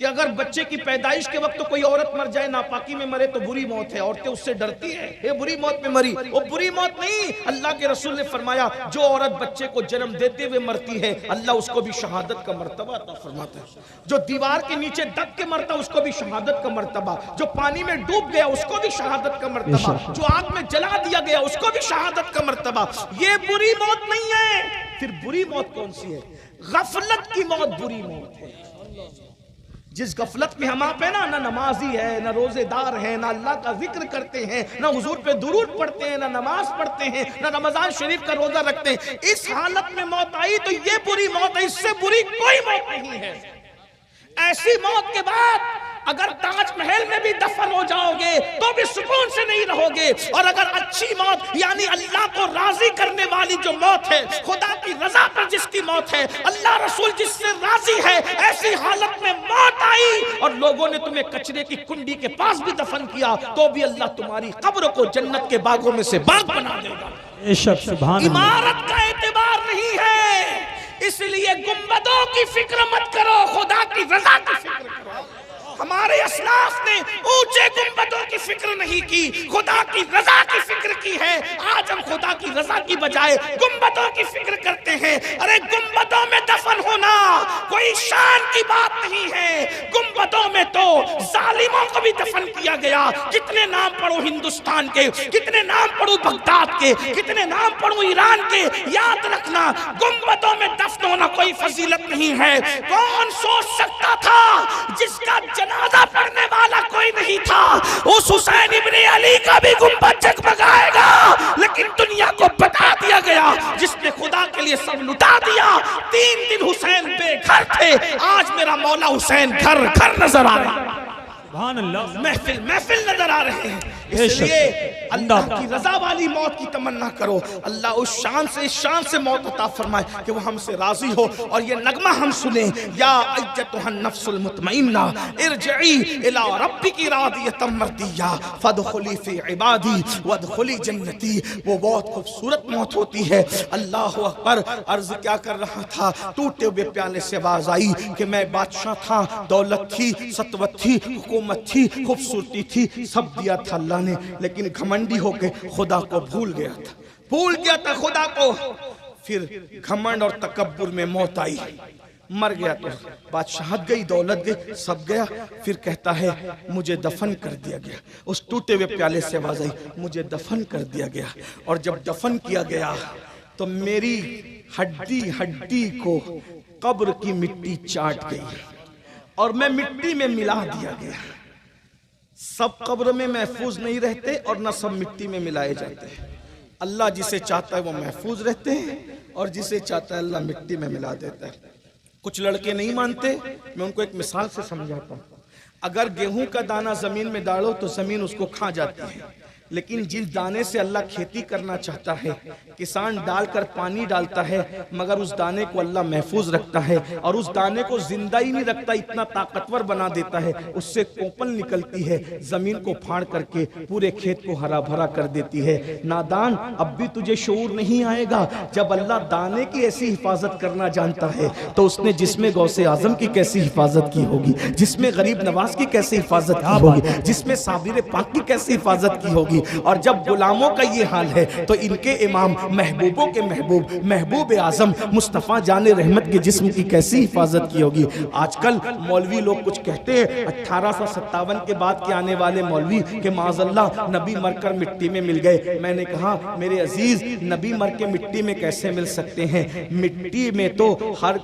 कि अगर बच्चे की पैदाइश के वक्त तो कोई औरत मर जाए, नापाकी में मरे, तो बुरी मौत है। औरतें उससे डरती है, ये बुरी मौत में मरी। वो बुरी मौत नहीं, अल्लाह के रसूल ने फरमाया जो औरत बच्चे को जन्म देते हुए मरती है, अल्लाह उसको भी शहादत का मर्तबा अता फरमाता है। जो दीवार के नीचे दब के मरता उसको भी शहादत का मर्तबा, जो पानी में डूब गया उसको भी शहादत का मर्तबा, जो आग में जला दिया गया उसको भी शहादत का मर्तबा। ये बुरी मौत नहीं है। फिर बुरी मौत कौन सी है? गफलत की मौत बुरी मौत है। जिस गफलत में हम आप है ना नमाजी है, ना रोजेदार है, ना अल्लाह का जिक्र करते हैं, ना हुजूर पे दुरूद पढ़ते हैं, ना नमाज पढ़ते हैं, ना रमजान शरीफ का रोजा रखते हैं, इस हालत में मौत आई तो ये बुरी मौत है। इससे बुरी कोई मौत नहीं है। ऐसी मौत के बाद अगर ताजमहल में भी दफन हो जाओगे तो भी सुकून से नहीं रहोगे। और अगर अच्छी मौत यानी अल्लाह को राजी करने वाली जो मौत है, खुदा की रजा पर जिसकी मौत है, अल्लाह रसूल जिससे राजी है, ऐसी हालत में मौत आई और लोगों ने तुम्हें कचरे की कुंडी के पास भी दफन किया तो भी अल्लाह तुम्हारी कब्र को जन्नत के बागों में से बाग बना देगा। इमारत का एतबार नहीं है, इसलिए गुंबदों की फिक्र मत करो, खुदा की रजा की फिक्र करो। हमारे असलाफ ने ऊंचे गुंबदों की फिक्र नहीं की, खुदा की रजा की फिक्र की है। आज हम खुदा की रजा की बजाय गुंबदों की फिक्र करते हैं। अरे गुंबदों में दफन होना कोई शान की बात नहीं है। गुंबदों में तो जालिमों को भी दफन किया गया। कितने नाम पढ़ो हिंदुस्तान के, कितने नाम पढ़ो बगदाद के, कितने नाम पढ़ो ईरान के। याद रखना गुंबदों में दफन होना कोई फजीलत नहीं है। कौन सोच सकता था जिसका जनाजा पढ़ने वाला कोई नहीं था, उस हुसैन इब्ने अली का भी गुंबद जगमगाएगा। लेकिन दुनिया को बता दिया गया जिसने खुदा के लिए सब लुटा दिया। 3 दिन हुसैन बेघर थे, आज मेरा मौला हुसैन घर घर नजर आ रहा है, महफिल महफिल नजर आ रहे हैं। इसलिए अल्लाह की रजा वाली मौत की तमन्ना करो। अल्लाह उस शान से, इस शान से मौत अता फरमाए कि वो हमसे राजी हो। और ये नगमा हम सुने, या अय्यतुहन नफ्सुल मुतमइन्ना इरजिई इला रब्बिकी रादियतम मर्दिया फदखुली फी इबादी वदखुली जन्नती। वो बहुत खूबसूरत मौत होती है। अल्लाह अकबर। अर्ज क्या कर रहा था, टूटे हुए प्याले से आवाज आई कि मैं बादशाह था, दौलत थी, सतवत थी, हुकूमत थी, खूबसूरती थी, सब दिया था अल्लाह ने, लेकिन घमंडी होके खुदा को भूल गया था खुदा को। फिर घमंड और तकब्बुर में मौत आई, मर गया तो बादशाहत गई, दौलत गई, सब गया। फिर कहता है मुझे दफन कर दिया गया। उस टूटे हुए प्याले से आवाज आई, मुझे दफन कर दिया गया। और जब दफन किया गया तो मेरी हड्डी हड्डी को कब्र की मिट्टी चाट गई और मैं मिट्टी में मिला दिया गया। सब कब्र में महफूज नहीं रहते और न सब मिट्टी में मिलाए जाते हैं। अल्लाह जिसे चाहता है वो महफूज रहते हैं और जिसे चाहता है अल्लाह मिट्टी में मिला देता है। कुछ लड़के नहीं मानते, मैं उनको एक मिसाल से समझाता हूँ। अगर गेहूं का दाना जमीन में डालो तो जमीन उसको खा जाती है, लेकिन जिस दाने से अल्लाह खेती करना चाहता है, किसान डालकर पानी डालता है, मगर उस दाने को अल्लाह महफूज रखता है और उस दाने को जिंदा ही नहीं रखता, इतना ताकतवर बना देता है, उससे कोपल निकलती है, जमीन को फाड़ करके पूरे खेत को हरा भरा कर देती है। नादान, अब भी तुझे शऊर नहीं आएगा। जब अल्लाह दाने की ऐसी हिफाजत करना जानता है तो उसने जिसमें गौसे आजम की कैसी हिफाजत की होगी, जिसमें गरीब नवाज की कैसी हिफाजत की होगी, जिसमें साबिर पाक की कैसी हिफाजत की होगी। और जब गुलामों का ये हाल है तो इनके इमाम, महबूबों के महबूब, महबूब आजम मुस्तफ़ा जाने रहमत के जिस्म की कैसी हिफाजत की होगी। आजकल मौलवी लोग कुछ कहते हैं 1857 के बाद के आने वाले मौलवी के माज़अल्लाह नबी मरकर मिट्टी में मिल गए। मैंने कहा मेरे अजीज, नबी मर के मिट्टी में कैसे मिल सकते हैं? मिट्टी में तो हर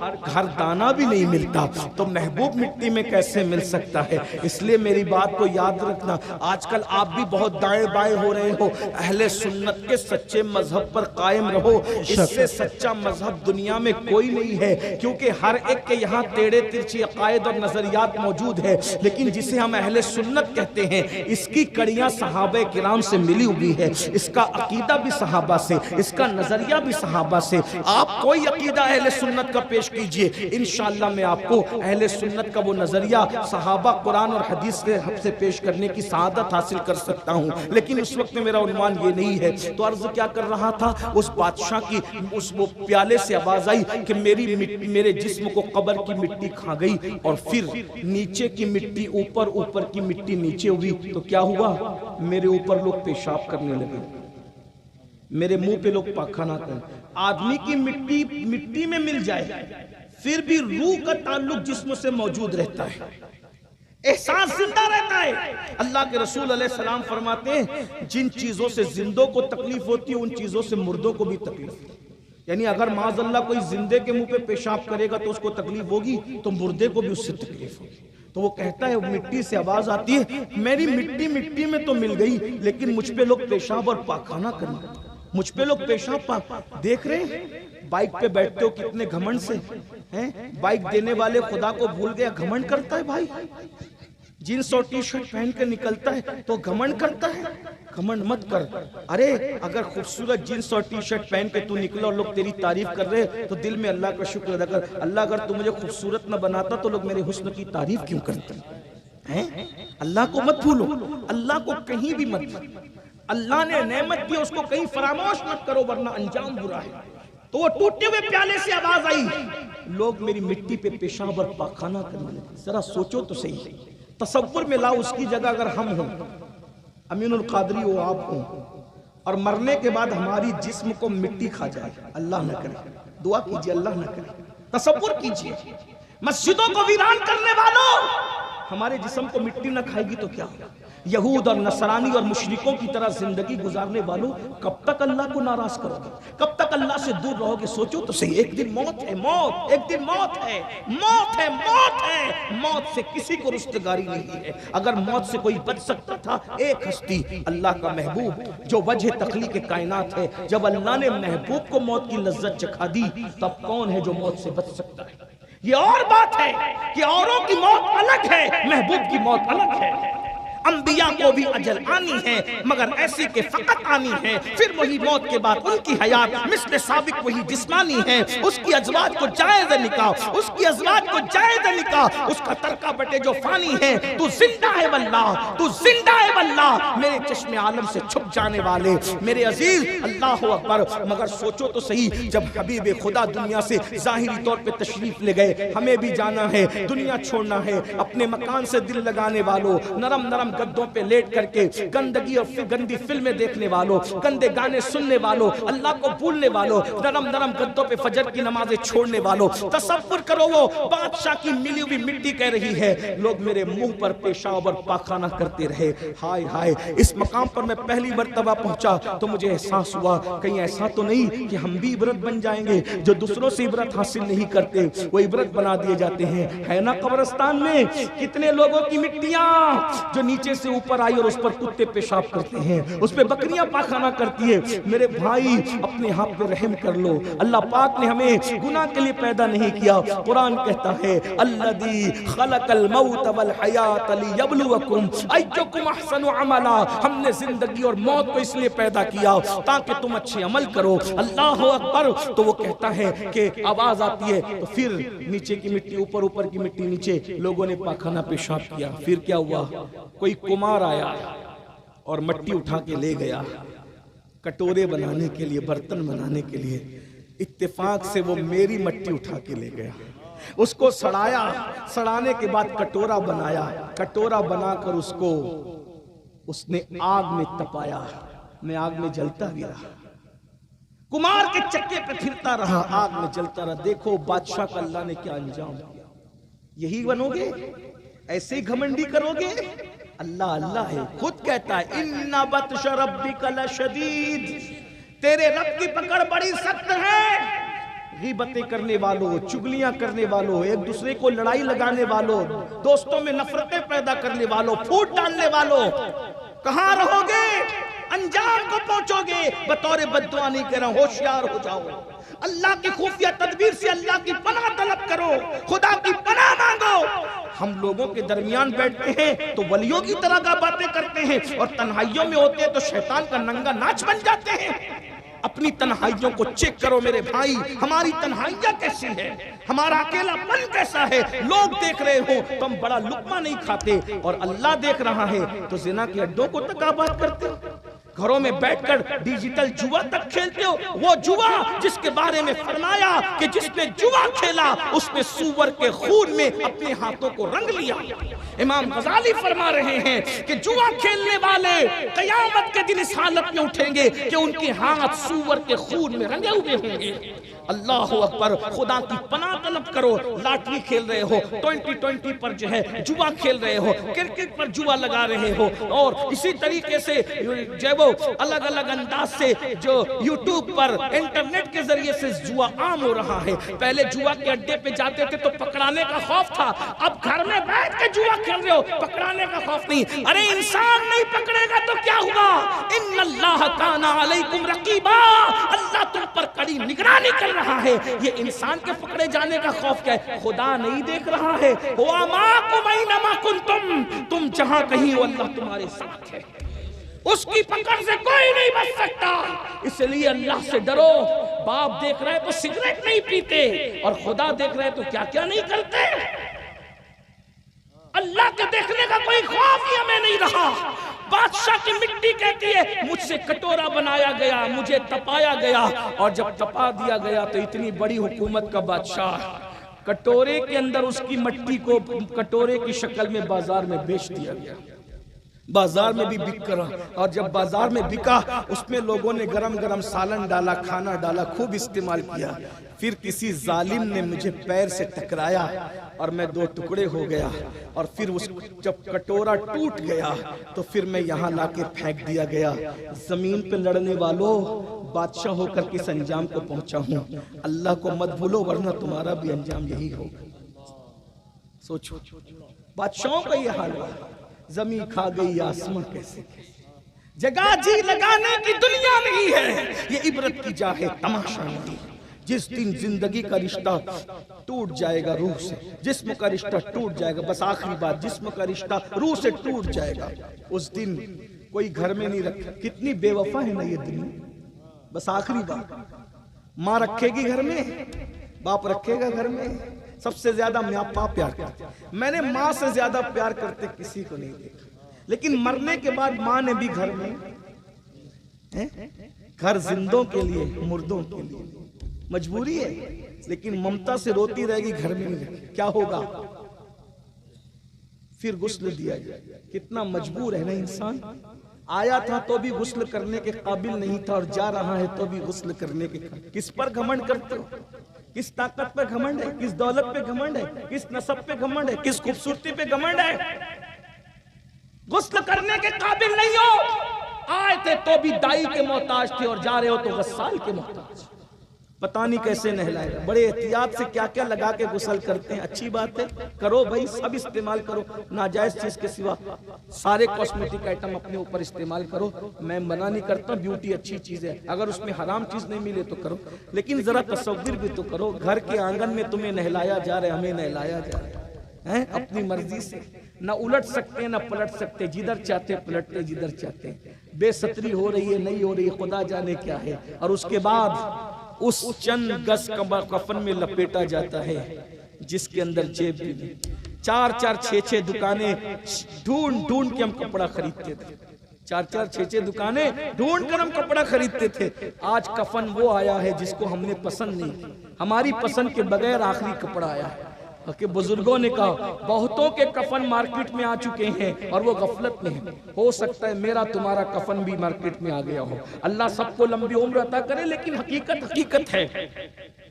दाना भी नहीं मिलता, तो महबूब मिट्टी में कैसे मिल सकता है? इसलिए मेरी बात को याद रखना। आजकल आप भी बहुत दाएं बाएं हो रहे हो, अहले सुन्नत के सच्चे मजहब पर कायम रहो। इससे सच्चा मजहब दुनिया में कोई नहीं है, क्योंकि हर एक के यहाँ टेढ़े तिरछे अकायद और नजरियात मौजूद है, लेकिन जिसे हम अहले सुन्नत कहते हैं इसकी कड़ियां सहाबा किराम से मिली हुई है, इसका अकीदा भी सहाबा से, इसका नजरिया भी सहाबा से। आप कोई अकीदा अहले सुन्नत का पेश कीजिए, इंशाअल्लाह मैं आपको अहले सुन्नत का वो नजरिया सहाबा, कुरान और हदीस से पेश करने की सआदत हासिल कर सकता हूँ। लेकिन लेकिन उस वक्त में मेरा उन्वान ये नहीं है। तो अर्ज क्या कर रहा था, उस बादशाह की उस वो प्याले से आवाज आई कि मेरे जिस्म को कब्र की मिट्टी खा गई और फिर नीचे की मिट्टी ऊपर, ऊपर की मिट्टी नीचे हुई। तो क्या हुआ, मेरे ऊपर लोग पेशाब करने लगे, मेरे मुंह पे लोग पाखाना करें। आदमी की मिट्टी में मिल जाए फिर भी रूह का ताल्लुक जिस्म से मौजूद रहता है, एहसास जिंदा रहता है। अल्लाह के रसूल अलैहि सलाम फरमाते हैं जिन चीजों से जिंदों को तकलीफ होती है उन चीजों से मुर्दों को भी तकलीफ। यानी अगर माज़अल्लाह कोई जिंदे के मुंह पे पेशाब करेगा तो उसको तकलीफ होगी, तो मुर्दे को भी उससे तकलीफ होगी। तो वो कहता है मिट्टी से आवाज आती है, मेरी मिट्टी में तो मिल गई, लेकिन मुझ पे लोग पेशाब और पाखाना करना, मुझ पे लोग पेशाब देख रहे हैं। बाइक पे बैठते हो कितने घमंड से हैं, बाइक देने वाले खुदा को भूल गया, घमंड करता है भाई। जीन्स और टी शर्ट पहन के निकलता है तो घमंड करता है, घमंड मत कर। अरे अगर खूबसूरत जीन्स और टी शर्ट पहन के तू निकला और लोग तेरी तारीफ कर रहे तो दिल में अल्लाह का शुक्र अदा कर। अल्लाह अगर तू मुझे खूबसूरत न बनाता तो लोग मेरे हुस्न की तारीफ क्यों करते हैं? अल्लाह को मत भूलो, अल्लाह को कहीं भी मत भूलो। अल्लाह ने नेमत दी उसको कहीं फरामोश मत करो वरना अंजाम बुरा है। तो वो टूटे हुए प्याले से आवाज आई, लोग मेरी मिट्टी पे पेशाब और पाखाना करने लगे। जरा सोचो तो सही, तसव्वुर में लाओ उसकी जगह अगर हम हों, अमीनुल कादरी हो, आप हो, और मरने के बाद हमारी जिस्म को मिट्टी खा जाए, अल्लाह न करे, दुआ कीजिए अल्लाह न करे, तसव्वुर कीजिए। मस्जिदों को वीरान करने वालों, हमारे जिस्म को मिट्टी न खाएगी तो क्या होगा? यहूद और नसरानी और मुशरिकों की तरह जिंदगी गुजारने वालों, कब तक अल्लाह को नाराज करोगे, कब तक अल्लाह से दूर रहोगे? सोचो तो सही। एक दिन मौत है, मौत, एक दिन मौत है, मौत है, मौत है। मौत से किसी को रुस्तगारी नहीं है। अगर मौत से कोई बच सकता था, एक हस्ती, अल्लाह का महबूब जो वजह तख्लीक कायनात है, जब अल्लाह ने महबूब को मौत की लज्जत चखा दी, तब कौन है जो मौत से बच सकता है? ये और बात है कि औरों की मौत अलग है, महबूब की मौत अलग है। अंबिया को भी अजल आनी है, मगर ऐसी के फकत आनी है। फिर वही मौत के बाद उनकी हयात मिस्ल साबिक वही जिस्मानी है। उसकी अज़वाज को जायज़ निकाह, उसकी अज़वाज को जायज़ निकाह, उसका तरका बटे जो फानी है। तू जिंदा है वल्लाह, तू जिंदा है वल्लाह, मेरे चश्मे आलम से छुप जाने वाले मेरे अजीज, अल्लाह अकबर। मगर सोचो तो सही, जब हबीब खुदा दुनिया से जाहिरी तौर पे तशरीफ ले गए, हमें भी जाना है, दुनिया छोड़ना है। अपने मकान से दिल लगाने वालों, नरम नरम गद्दों पे लेट करके गंदगी और गंदी फिल्में देखने वालों, गंदे गाने सुनने वालों, अल्लाह को भूलने वालों, नरम नरम गद्दों पे फजर की नमाजें छोड़ने वालों, तसव्वुर करो वो बादशाह की मिली हुई मिट्टी कह रही है, लोग मेरे मुंह पर पेशाब और पाखाना करते रहे। हाय हाय, इस मकाम पर मैं पहली मर्तबा पहुंचा तो मुझे एहसास हुआ कहीं ऐसा तो नहीं कि हम भी इबरत बन जाएंगे। जो दूसरों से इबरत हासिल नहीं करते वो इबरत बना दिए जाते हैं। है ना कब्रिस्तान में कितने लोगों की मिट्टियां जो नीचे से ऊपर आई और उस पर कुत्ते पेशाब करते हैं, उस पे बकरियां पाखाना करती है। मेरे भाई अपने हाथ पे रहम कर लो। अल्लाह पाक ने हमें गुनाह के लिए पैदा नहीं किया। कुरान कहता है अल्लज़ी खलक़ल मौत वल हयात लियब्लुवकुम अय्युकुम अहसनु अमला, हमने जिंदगी और मौत को इसलिए पैदा किया ताकि तुम अच्छे अमल करो। अल्लाह अकबर। तो वो कहता है कि आवाज आती है तो फिर नीचे की मिट्टी ऊपर, ऊपर की मिट्टी नीचे, लोगों ने पाखाना पेशाब किया। फिर क्या हुआ, कोई कुमार आया और मट्टी उठा के ले गया कटोरे बनाने के लिए, बर्तन बनाने के लिए। इत्तेफाक से वो मेरी मट्टी उठा के ले गया, उसको सड़ाया, सड़ाने के बाद कटोरा बनाया, कटोरा बनाकर उसको उसने आग में तपाया, मैं आग में जलता गिरा, कुमार के चक्के पे फिरता रहा, आग में जलता रहा। देखो बादशाह का अल्लाह ने क्या अंजाम दिया। यही बनोगे, ऐसे ही घमंडी करोगे? अल्लाह अल्लाह है, खुद कहता है इन्ना बत्श रब्बिका लशदीद, तेरे रब की पकड़ बड़ी सख्त है। गीबतें करने वालों, चुगलियां करने वालों, एक दूसरे को लड़ाई लगाने वालों, दोस्तों में नफरतें पैदा करने वालों, फूट डालने वालों, कहां रहोगे? अंजाम को पहुंचोगे। बतौर बद्दुआ नहीं कह रहा, होशियार हो जाओ। अल्लाह की खुफिया तदबीर से अल्लाह की पनाह तलब करो, खुदा की पनाह मांगो। हम लोगों के दरमियान बैठते हैं तो वलियों की तरह का बातें करते हैं, और तन्हाइयों में होते हैं तो शैतान का नंगा नाच बन जाते हैं। अपनी तन्हाइयों को चेक करो मेरे भाई, हमारी तन्हाइयां कैसी है, हमारा अकेलापन कैसा है। लोग देख रहे हो तो हम बड़ा लुक्मा नहीं खाते, और अल्लाह देख रहा है तो जिना के अड्डों को तक आबाद करते हो। घरों में बैठकर डिजिटल जुआ तक खेलते हो, वो जुआ जिसके बारे में फरमाया कि जिसने जुआ खेला उसने सूअर के खून में अपने हाथों को रंग लिया। इमाम गजाली फरमा रहे हैं कि जुआ खेलने वाले कयामत के दिन इस हालत में उठेंगे कि उनके हाथ सूअर के खून में रंगे हुए होंगे। अल्लाह अकबर, खुदा की पनाह तलब करो। लाटरी खेल रहे हो, 2020 पर जो है जुआ खेल रहे हो, क्रिकेट पर जुआ लगा रहे हो, और इसी तरीके से जो वो अलग अलग अंदाज से जो यूट्यूब पर इंटरनेट के जरिए से जुआ आम हो रहा है। पहले जुआ के अड्डे पे जाते थे तो पकड़ाने का खौफ था, अब घर में बैठ के जुआ खेल रहे हो, पकड़ाने का खौफ नहीं। अरे इंसान नहीं पकड़ेगा तो क्या हुआ? इन्नल्लाह काना अलैकुम रकीबा, अल्लाह तुम पर कड़ी निगरानी कर रहा है। ये इंसान के पकड़े जाने का खौफ क्या है? खुदा नहीं देख रहा है? हुआ माकुम ऐनमा कुंतुम, तुम जहां कहीं हो अल्लाह तुम्हारे साथ है, उसकी पकड़ से कोई नहीं बच सकता। इसलिए अल्लाह से डरो। बाप देख रहा है तो सिगरेट नहीं पीते, और खुदा देख रहा है तो क्या क्या नहीं करते। अल्लाह के देखने का कोई खौफ ही हमें नहीं रहा। बादशाह की मिट्टी कहती है मुझसे कटोरा बनाया गया, मुझे तपाया गया, और जब तपा दिया गया तो इतनी बड़ी हुकूमत का बादशाह, कटोरे के अंदर उसकी मिट्टी को कटोरे की शक्ल में बाजार में बेच दिया गया। बाजार में भी बिक कर, और जब बाजार में बिका उसमें लोगों ने गरम गरम सालन डाला, खाना डाला, खूब इस्तेमाल किया। फिर किसी जालिम ने मुझे पैर से टकराया और मैं दो टुकड़े हो गया, और फिर उस जब कटोरा टूट गया तो फिर मैं यहाँ लाके फेंक दिया गया। जमीन पे लड़ने वालों, बादशाह होकर किस अंजाम को पहुंचा हूँ। अल्लाह को मत भूलो वरना तुम्हारा भी अंजाम यही होगा। सोचो, बादशाहों का ये हाल हुआ। जमीन खा गई आसमां कैसे, जगह जी लगाने की दुनिया नहीं है, ये इबरत की जा है, तमाशा नहीं। जिस दिन जिंदगी का रिश्ता टूट जाएगा रूह से, जिस्म का रिश्ता टूट जाएगा, बस आखिरी बात, जिस्म का रिश्ता रूह से टूट जाएगा, उस दिन कोई घर में नहीं रखे। कितनी बेवफा है ना ये दुनिया। बस आखिरी बात, माँ रखेगी घर में, बाप रखेगा घर में। सबसे ज्यादा बाप प्यार करते, मैंने माँ से ज्यादा प्यार करते किसी को नहीं देखा। लेकिन मरने के बाद माँ ने भी घर में है? घर जिंदों के लिए, मुर्दों के लिए, मजबूरी है, लेकिन ममता से रोती रहेगी, घर में नहीं रखे। क्या होगा? फिर गुस्ल दिया जाए। कितना मजबूर है ना इंसान। आया था तो भी गुस्ल करने के काबिल नहीं था, और जा रहा है तो भी गुस्ल करने के। किस पर घमंड करते हो? किस ताकत पे घमंड है? किस दौलत पे घमंड है? किस नसब पे घमंड है? किस खूबसूरती पे घमंड है? गुस्ल करने के काबिल नहीं हो। आए थे तो भी दाई के मोहताज थे, और जा रहे हो तो गस्साल के मोहताज। पता नहीं कैसे नहलाएगा। बड़े एहतियात से क्या क्या लगा के गुसल करते हैं। अच्छी बात है, करो भाई, सब इस्तेमाल करो। नाजायज चीज के सिवा सारे कॉस्मेटिक आइटम अपने ऊपर इस्तेमाल करो। मैं मना नहीं करता, ब्यूटी अच्छी चीज है, अगर उसमें हराम चीज नहीं मिले तो करो, लेकिन जरा तसव्वुर भी तो करो। घर के आंगन में तुम्हें नहलाया जा रहा है, हमें नहलाया जा रहा है अपनी मर्जी से। न उलट सकते न पलट सकते, जिधर चाहते पलटते, जिधर चाहते। बेसतरी हो रही है, नहीं हो रही है, खुदा जाने क्या है। और उसके बाद उस चंद गज कफन में लपेटा जाता है जिसके अंदर जेब भी नहीं। 4-4, 6-6 दुकानें ढूंढ ढूंढ के हम कपड़ा खरीदते थे। 4-4, 6-6 दुकानें ढूंढ कर हम कपड़ा खरीदते थे। आज कफन वो आया है जिसको हमने पसंद नहीं, हमारी पसंद के बगैर आखिरी कपड़ा आया है। कि बुजुर्गों ने कहा बहुतों के कफन मार्केट में आ चुके हैं और वो गफलत में है। हो सकता है मेरा तुम्हारा कफन भी मार्केट में आ गया हो। अल्लाह सबको लंबी उम्र अता करे, लेकिन हकीकत है।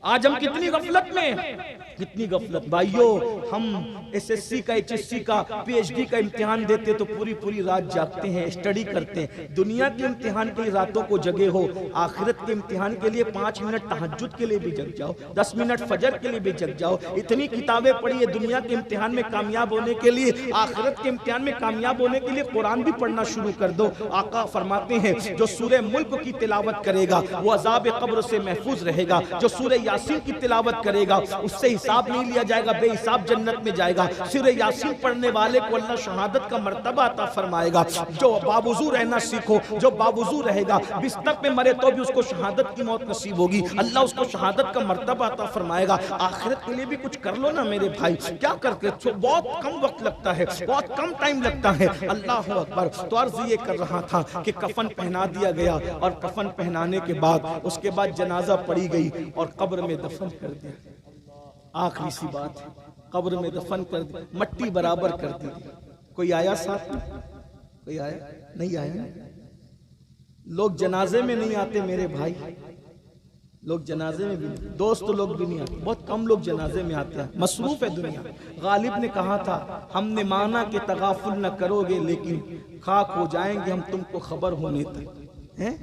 आज हम कितनी गफलत में, कितनी गफलत। भाइयों, हम एसएससी का, एचएससी का, पीएचडी का इम्तिहान देते तो पूरी पूरी रात जागते हैं, स्टडी करते हैं। दुनिया के इम्तिहान के लिए रातों को जगे हो, आखिरत के इम्तिहान के लिए 5 मिनट तहज्जुद के लिए भी जग जाओ, 10 मिनट फजर के लिए भी जग जाओ। इतनी किताबें पढ़िए दुनिया के इम्तिहान में कामयाब होने के लिए, आखिरत के इम्तिहान में कामयाब होने के लिए कुरान भी पढ़ना शुरू कर दो। आका फरमाते हैं जो सूरह मुल्क की तिलावत करेगा वो अज़ाब कब्र से महफूज रहेगा, जो सूरह यासीन की तिलावत करेगा उससे हिसाब नहीं लिया जाएगा, बेहिसाब जन्नत में जाएगा। सूरह यासीन पढ़ने वाले को अल्लाह शहादत का मर्तबा अता फरमाएगा। जो बावुजू रहना सीखो, जो बावुजू रहेगा, बिस्तर पे मरे तो भी उसको शहादत की मौत नसीब होगी, अल्लाह उसको शहादत का मर्तबा अता फरमाएगा। आखिरत के लिए भी कुछ कर लो ना मेरे भाई, क्या करके, बहुत कम वक्त लगता है, बहुत कम टाइम लगता है। अल्लाह अकबर। तो अर्ज ये कर रहा था कि कफन पहना दिया गया और कफन पहनाने के बाद उसके बाद जनाजा पड़ी गई और कब्र में दफन कर दिया। आखिरी सी बात है, कब्र में दफन कर दी, मट्टी बराबर कर दी। कोई आया साथ में? कोई आया? नहीं आया। लोग जनाजे में नहीं आते मेरे भाई, लोग जनाजे में भी, दोस्त लोग भी नहीं आते, बहुत कम लोग जनाजे में आते हैं, मसरूफ है दुनिया। गालिब ने कहा था हमने माना कि तगाफुल न करोगे लेकिन खाक हो जाएंगे हम तुमको खबर होने तक। हैं?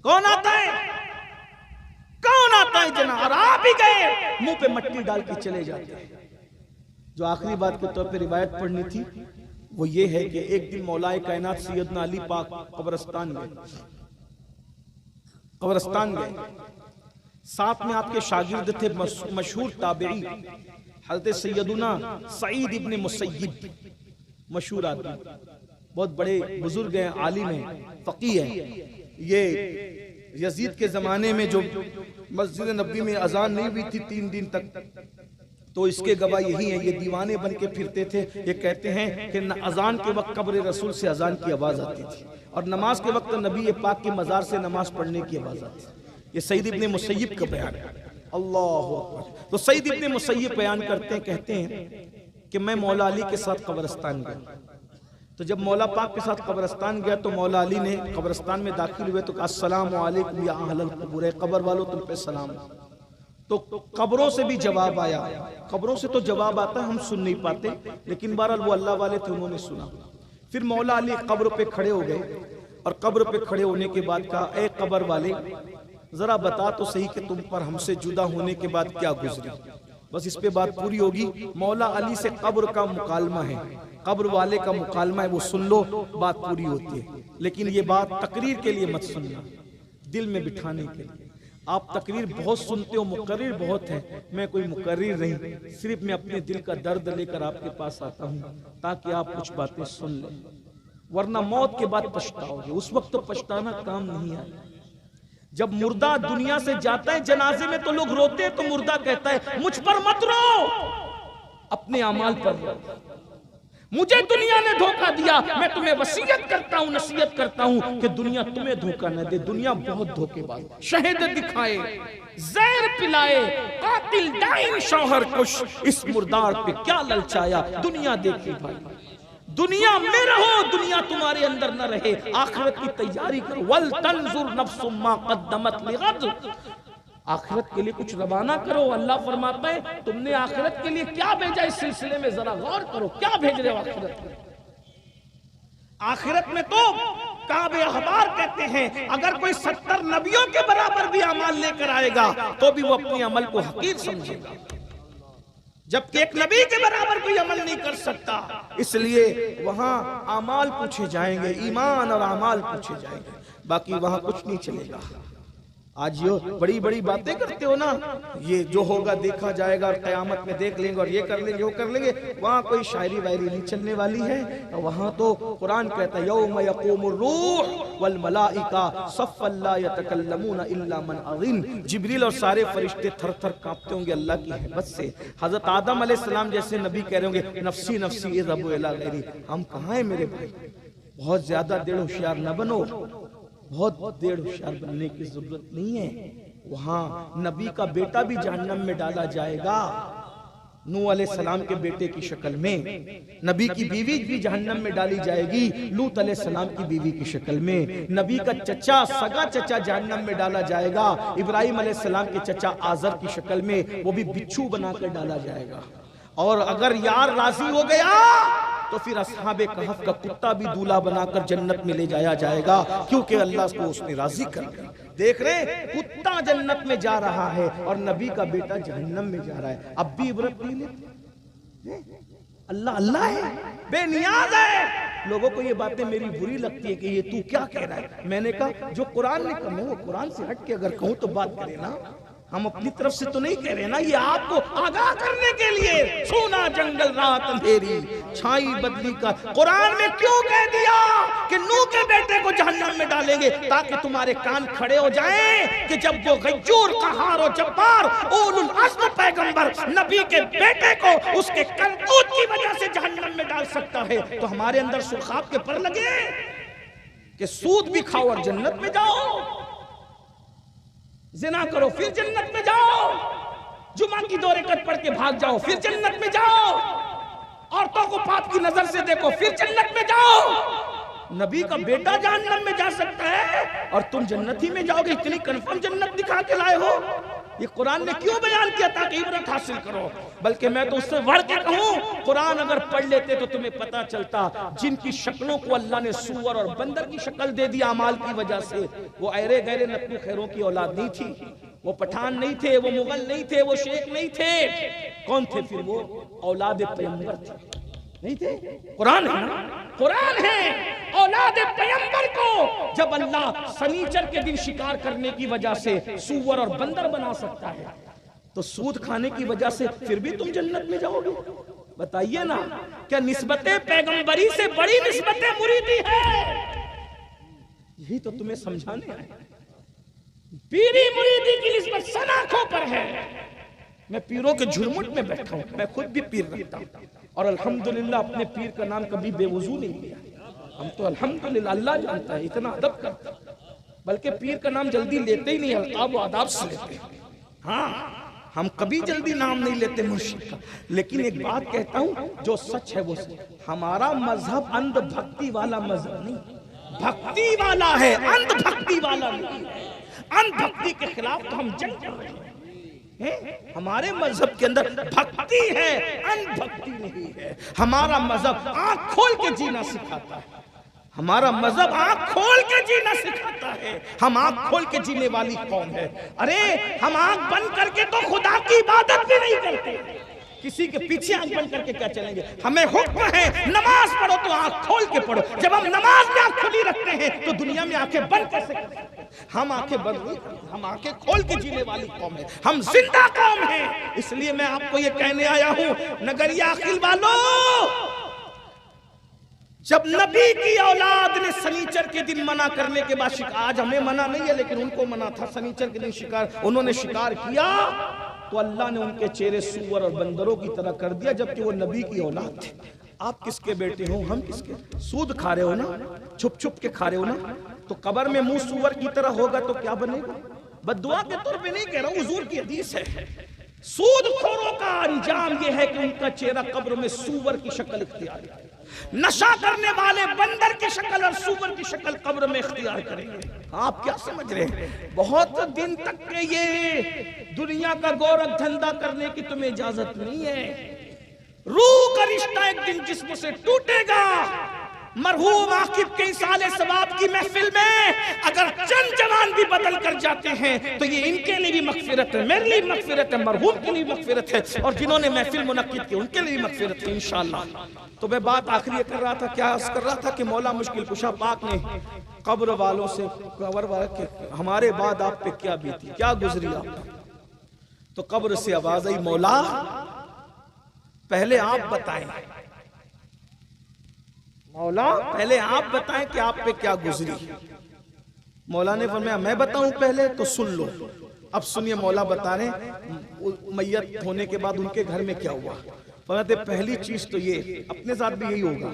कौन आता है? कौन आता है जना? और आप ही गए मुंह पे मट्टी डाल के चले जाते हैं। जो आखिरी बात के तौर पे रिवायत पढ़नी थी वो ये है कि एक दिन मौलाए कायनात सैयदना अली पाक कब्रिस्तान गए, साथ में आपके शागिर्द थे मशहूर ताबेई हज़रत सैयदना सईद इब्ने मुसय्यिब, मशहूर आदमी, बहुत बड़े बुजुर्ग हैं, आलिम हैं, फकीह हैं। ये यजीद के ज़माने में जो मस्जिद नबी में अजान नहीं हुई थी 3 दिन तक, तो इसके गवाह यही है। ये दीवाने बन के फिरते थे। ये कहते हैं कि अजान के वक्त कब्र रसूल से अजान की आवाज़ आती थी और नमाज के वक्त नबी पाक की मज़ार से नमाज पढ़ने की आवाज़ आती थी। ये सईद इब्ने मुसय्यिब का बयान है। अल्लाह अकबर। तो सईद इब्ने मुसय्यिब बयान करते हैं, कहते हैं कि मैं मौला अली के साथ कब्रिस्तान गया। तो जब मौला पाक के साथ कब्रिस्तान गया तो मौला अली ने कब्रिस्तान में दाखिल हुए तो कहा अस्सलामु अलैकुम या अहलल क़ुबूर, कब्र वालों तुम पे सलाम। तो कब्रों से भी जवाब आया। कब्रों से तो जवाब आता है, हम सुन नहीं पाते, लेकिन बहरहाल वो अल्लाह वाले थे, उन्होंने सुना। फिर मौला अली कब्र पे खड़े हो गए और कब्र पे खड़े होने के बाद कहा ए कब्र वाले जरा बता तो सही कि तुम पर हमसे जुदा होने के बाद क्या गुजरी। बस इस पे बात पूरी होगी। मौला अली से कब्र का मुकालमा है, कब्र वाले का मुकालमा है, वो सुन लो, बात पूरी होती है। लेकिन ये बात तकरीर के लिए मत सुनना, दिल में बिठाने के लिए। आप तकरीर बहुत सुनते हो, मुकर्रिर बहुत है, मैं कोई मुकर्रिर नहीं, सिर्फ मैं अपने दिल का दर्द लेकर आपके पास आता हूँ ताकि आप कुछ बातें सुन लें, वरना मौत के बाद पछताओगे। उस वक्त तो पछताना काम नहीं आया। जब मुर्दा दुनिया से जाता है जनाजे में तो लोग रोते हैं, तो मुर्दा कहता है मुझ पर मत रो, अपने अमाल पर रो। मुझे दुनिया ने धोखा दिया, मैं तुम्हें वसीयत करता हूँ, नसीहत करता हूँ कि दुनिया तुम्हें धोखा न दे। दुनिया बहुत धोखेबाज, शहद दिखाए, जहर पिलाए, कातिल डाइन शौहर कुश, इस मुर्दार पे क्या ललचाया। दुनिया देखी भाई, दुनिया में रहो, दुनिया तुम्हारे अंदर न रहे। आखिरत की तैयारी करो। वल तंजुर नफ्सुम मा क़द्दमत लिग़द, आखिरत के लिए कुछ रवाना करो। अल्लाह फरमाता है तुमने आखिरत के लिए क्या भेजा, इस सिलसिले में जरा गौर करो, क्या भेज रहे हो आखिरत में। आखिरत में तो काबे अखबार कहते हैं अगर कोई 70 नबियों के बराबर भी अमाल लेकर आएगा तो भी वो अपने अमल को हकीर समझेगा, जबकि एक नबी के बराबर कोई अमल नहीं कर सकता। इसलिए वहां अमाल पूछे जाएंगे, ईमान और अमाल पूछे जाएंगे, बाकी वहां कुछ नहीं चलेगा। आज ये बड़ी बड़ी बातें करते हो ना, ये जो होगा देखा जाएगा और क़यामत में देख लेंगे और ये कर लेंगे वो कर लेंगे, वहाँ कोई शायरी वायरी नहीं चलने वाली है। वहाँ तो कुरान कहता है यौम यक़ूमुर रूह वल मलाइका सफ़्फ़न ला यतकल्लमूना इल्ला मन अज़िन, जिब्रील और सारे फरिश्ते थर थर कांपते होंगे अल्लाह की हिम्मत से। हज़रत आदम अलैहिस्सलाम जैसे नबी कह रहे होंगे नफ्सी नफ्सी इज़हबू इला गैरी, हम कहाँ हैं मेरे भाई। बहुत ज्यादा देर होशियार न बनो, बहुत देर होशियार बनने की जरूरत नहीं है। वहां नबी का बेटा भी जहन्नम में डाला जाएगा, नूह अलैहिस्सलाम के बेटे की शक्ल में। नबी की बीवी भी जहन्नम में डाली जाएगी, लूत अलैहिस्सलाम की बीवी की शक्ल में। नबी का चचा, सगा चचा जहन्नम में डाला जाएगा, इब्राहिम अलैहिस्सलाम के चचा आजर की शक्ल में, वो भी बिच्छू बनाकर डाला जाएगा। और अगर यार राजी हो गया तो फिर असहाबे कहफ का कुत्ता भी दूल्हा बनाकर जन्नत में ले जाया जाएगा, क्योंकि अल्लाह को उसने राजी कर लिया। देख रहे, कुत्ता जन्नत में जा रहा है और नबी का बेटा जहन्नम में जा रहा है। अब भी इबरत नहीं लेते। अल्लाह अल्लाह है, बेनियाज है। लोगों को ये बातें मेरी बुरी लगती है कि ये तू क्या कह रहा है। मैंने कहा जो कुरान ने कहा, वो कुरान से हट के अगर कहूँ तो बात करे ना। हम अपनी तरफ से तो नहीं कह रहे ना, ये आपको आगाह करने के लिए। सोना जंगल रात अंधेरी छाई बदली का, कुरान में क्यों कह दिया कि नूह के बेटे को जहन्नम में डालेंगे? ताकि तुम्हारे कान खड़े हो जाएं कि जब वो गज्जूर कहार और जब्बार उलुल अज़्म पैगंबर नबी के बेटे को उसके करतूत की वजह से जहन्नम में डाल सकता है, तो हमारे अंदर सुर्खाब के पर लगे कि सूद भी खाओ और जन्नत में जाओ, जिना करो फिर जन्नत में जाओ, जुमा की 2 रकात पढ़ के भाग जाओ फिर जन्नत में जाओ, औरतों को पाप की नजर से देखो फिर जन्नत में जाओ। नबी का बेटा जहन्नम में जा सकता है और तुम जन्नत ही में जाओगे? इतनी कंफर्म जन्नत दिखा के लाए हो। ये कुरान ने क्यों बयान किया? ताकि इबरत हासिल करो। बल्कि मैं तो उससे बढ़ के कहूं, कुरान अगर पढ़ लेते तो तुम्हें पता चलता जिनकी शक्लों को अल्लाह ने सूअर और बंदर की शक्ल दे दी अमाल की वजह से, वो अरे गहरे नकू खैरों की औलाद नहीं थी, वो पठान नहीं थे, वो मुगल नहीं थे, वो शेख नहीं थे। कौन थे फिर? वो औलाद पैगंबर थे, नहीं थे? कुरान है ना, कुरान है। औलाद पैगंबर को जब अल्लाह शनीचर के दिन शिकार करने की वजह से सूअर और बंदर बना सकता है, तो सूद खाने की वजह से फिर भी तुम जन्नत में जाओगे? बताइए ना, क्या निस्बते पैगंबरी से बड़ी निस्बते मुरीदी है? यही तो तुम्हें समझाने आए। पीरी मुरीदी की निस्बत सलाखों पर है। मैं पीरों के झुरमुट में बैठा हूं, मैं खुद भी पीर रखता हूं और अल्हम्दुलिल्लाह अपने पीर का नाम कभी बेवजू नहीं लिया। हम तो अल्हम्दुलिल्लाह, अल्लाह जानता है, इतना अदब करते हैं, बल्कि पीर का नाम जल्दी लेते ही नहीं, अलकाब व आदाब से लेते हैं। हाँ, हम कभी जल्दी नाम नहीं लेते मुर्शिद का। लेकिन एक बात कहता हूं, जो सच है वो सच। हमारा मजहब अंधभक्ति वाला मजहब नहीं, भक्ति वाला है, अंधभक्ति वाला नहीं है। अंधभक्ति के खिलाफ तो हम जंग कर रहे हैं। हमारे मजहब के अंदर भक्ति है, अनभक्ति नहीं है। हमारा मजहब आंख खोल के जीना सिखाता है। हमारा मजहब आंख खोल के जीना सिखाता है। हम आंख खोल के जीने वाली कौम है। अरे हम आंख बंद करके तो खुदा की इबादत भी नहीं करते, किसी के पीछे आंख बंद करके क्या चलेंगे? हमें हुक्म है नमाज पढ़ो तो आंख खोल के पढ़ो। जब हम नमाज में आंख खुली रखते हैं तो दुनिया में आंखें बंद कैसे करते हैं? हम आंखें बंद नहीं करते, हम आंखें खोल के जीने वाली कौम है, हम जिंदा कौम है। इसलिए मैं आपको ये कहने आया हूं, नगरिया अखिल वालों, जब नबी की औलाद ने शनीचर के दिन मना करने के बाद शिकार, आज हमें मना नहीं है लेकिन उनको मना था, शनीचर के दिन शिकार उन्होंने शिकार किया तो अल्लाह ने उनके चेहरे सूअर और बंदरों की तरह कर दिया, जबकि वो नबी की औलाद थे। आप किसके बेटे हो, हम किसके? सूद खा रहे हो ना, छुप छुप के खा रहे हो ना, तो कब्र में मुंह सूअर की तरह होगा तो क्या बनेगा? बद्दुआ के तौर पे नहीं कह रहा हूं, हुजूर की हदीस है। सूदखोरों का अंजाम यह है कि उनका चेहरा कब्र में सूअर की शक्ल इख्तियार करेगा। नशा करने वाले बंदर की शक्ल और सूअर की शक्ल कब्र में इख्तियार करेंगे। आप क्या समझ रहे हैं? बहुत दिन तक के ये दुनिया का गोरख धंधा करने की तुम्हें इजाजत नहीं है। रूह का रिश्ता एक दिन जिस्म से टूटेगा। मरहूम आकिब के इसाले सवाब की महफिल में अगर चंद जवान भी बदल कर जाते हैं तो ये इनके लिए भी मगफिरत है, मेरे लिए मगफिरत है, मरहूम के लिए मगफिरत है, और जिन्होंने महफिल मुनक्किद की उनके लिए भी मगफिरत है इंशाअल्लाह। तो मैं बात आखिरी कर रहा था, क्या अर्ज कर रहा था कि मौला मुश्किल कुशा पाक ने कब्र वालों से, कब्र वाले के हमारे बाद आप पे क्या बीती, क्या गुजरी आप? तो कब्र से आवाज आई, मौला पहले आप बताएं, मौला पहले आप बताएं कि आप पे क्या गुजरी। मौला ने फरमाया मैं बताऊं पहले? तो सुन लो। अब सुनिए, मौला बता रहे मैयत होने के बाद उनके घर में क्या हुआ। फरमाते पहली चीज तो ये, अपने साथ भी यही होगा,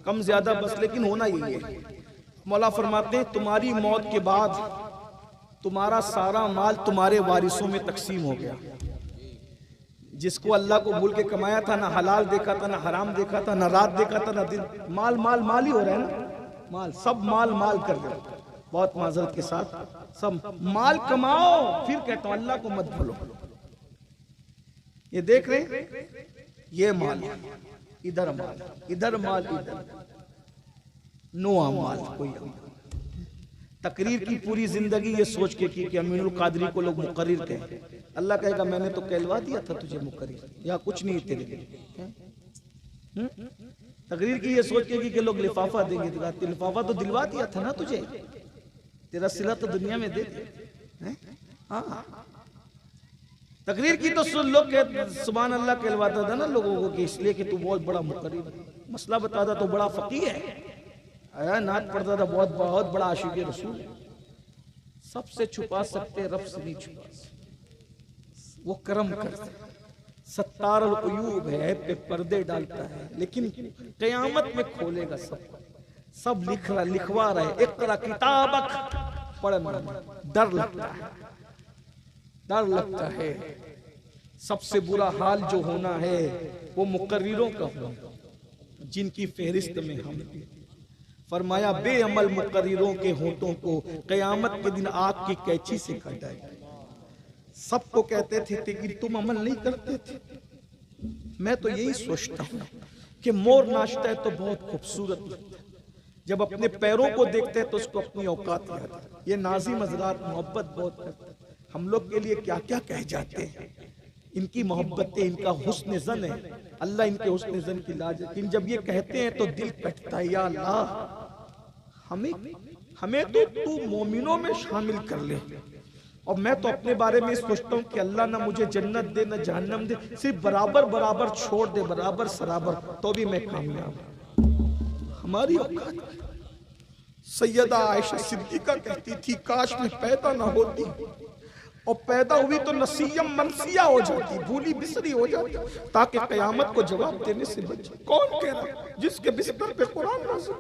कम ज्यादा बस, लेकिन होना यही है। मौला फरमाते हैं तुम्हारी मौत के बाद तुम्हारा सारा माल तुम्हारे वारिसों में तकसीम हो गया। जिसको अल्लाह को भूल के कमाया था, ना हलाल देखा था, ना हराम देखा था, ना रात देखा था, ना दिन, माल माल माल ही हो रहा है ना, माल सब माल माल कर दे। बहुत माजरत के साथ, सब माल कमाओ, फिर कहता हूं अल्लाह को मत भूलो। ये देख रहे, ये माल इधर, माल इधर, माल इधर, नो माल कोई। तकरीर की पूरी जिंदगी ये सोच के की कि अमीनुल कादरी को लोग मुकर्रिर कहें। अल्लाह कहेगा मैंने तो कहलवा दिया था तुझे मुकर्रिर, या कुछ नहीं तेरे लिए। तकरीर की ये सोच के कि लोग लिफाफा देंगे, लिफाफा तो दिलवा दिया था ना तुझे, तेरा सिला तो दुनिया में दे दिया। हाँ, तकरीर की तो सुन लो कि सुभान अल्लाह कहलवाता था ना लोगों को कि इसलिए कि तू बहुत बड़ा मुकर्रिर है, मसला बताता तो बड़ा फकीह है, आया नात पढ़ता था बहुत बहुत बड़ा आशिक रसूल है। सबसे छुपा सकते, रब से नहीं छुपा सकते। वो करम करता है, सत्तारुल उयूब है, पे पर्दे डालता है, लेकिन कयामत में खोलेगा सब लिखवा रहे। इक़रा किताबक, पढ़ना डर लगता है। सबसे बुरा हाल जो होना है वो मुकर्रिरों का होना, जिनकी फेहरिस्त में हम। फरमाया बेअमल मुकर्रिरों के होठों को कयामत के दिन आग की कैंची से काटा। सबको कहते थे कि तुम अमल नहीं करते थे। मैं तो यही सोचता हूँ कि मोर नाचता है तो बहुत खूबसूरत लगता है, जब अपने पैरों को देखते हैं तो उसको अपनी औकात याद है। ये नाज़िम हज़रात मोहब्बत बहुत करते हैं, हम लोग के लिए क्या क्या कह जाते हैं। इनकी मोहब्बतें, इनका हुस्न ज़न है, अल्लाह इनके हुस्न ज़न की लाज। लेकिन जब ये कहते हैं तो दिल कटता है, या अल्लाह हमें तो तू मोमिनों में शामिल कर ले। और मैं तो अपने बारे में सोचता हूँ कि अल्लाह ना मुझे जन्नत दे ना जहन्नम दे, सिर्फ बराबर बराबर छोड़ दे, बराबर सराबर, तो भी मैं कामयाब। हमारी औकात। सैयदा आयशा सिद्दीका कहती थी काश मैं पैदा ना होती, और पैदा हुई तो नसीयम मनसिया हो जाती, भूली बिसरी हो जाती, ताकि कयामत को जवाब देने से बचे। कौन कह रहा? जिसके बिस्तर पे कुरान नाज़िल।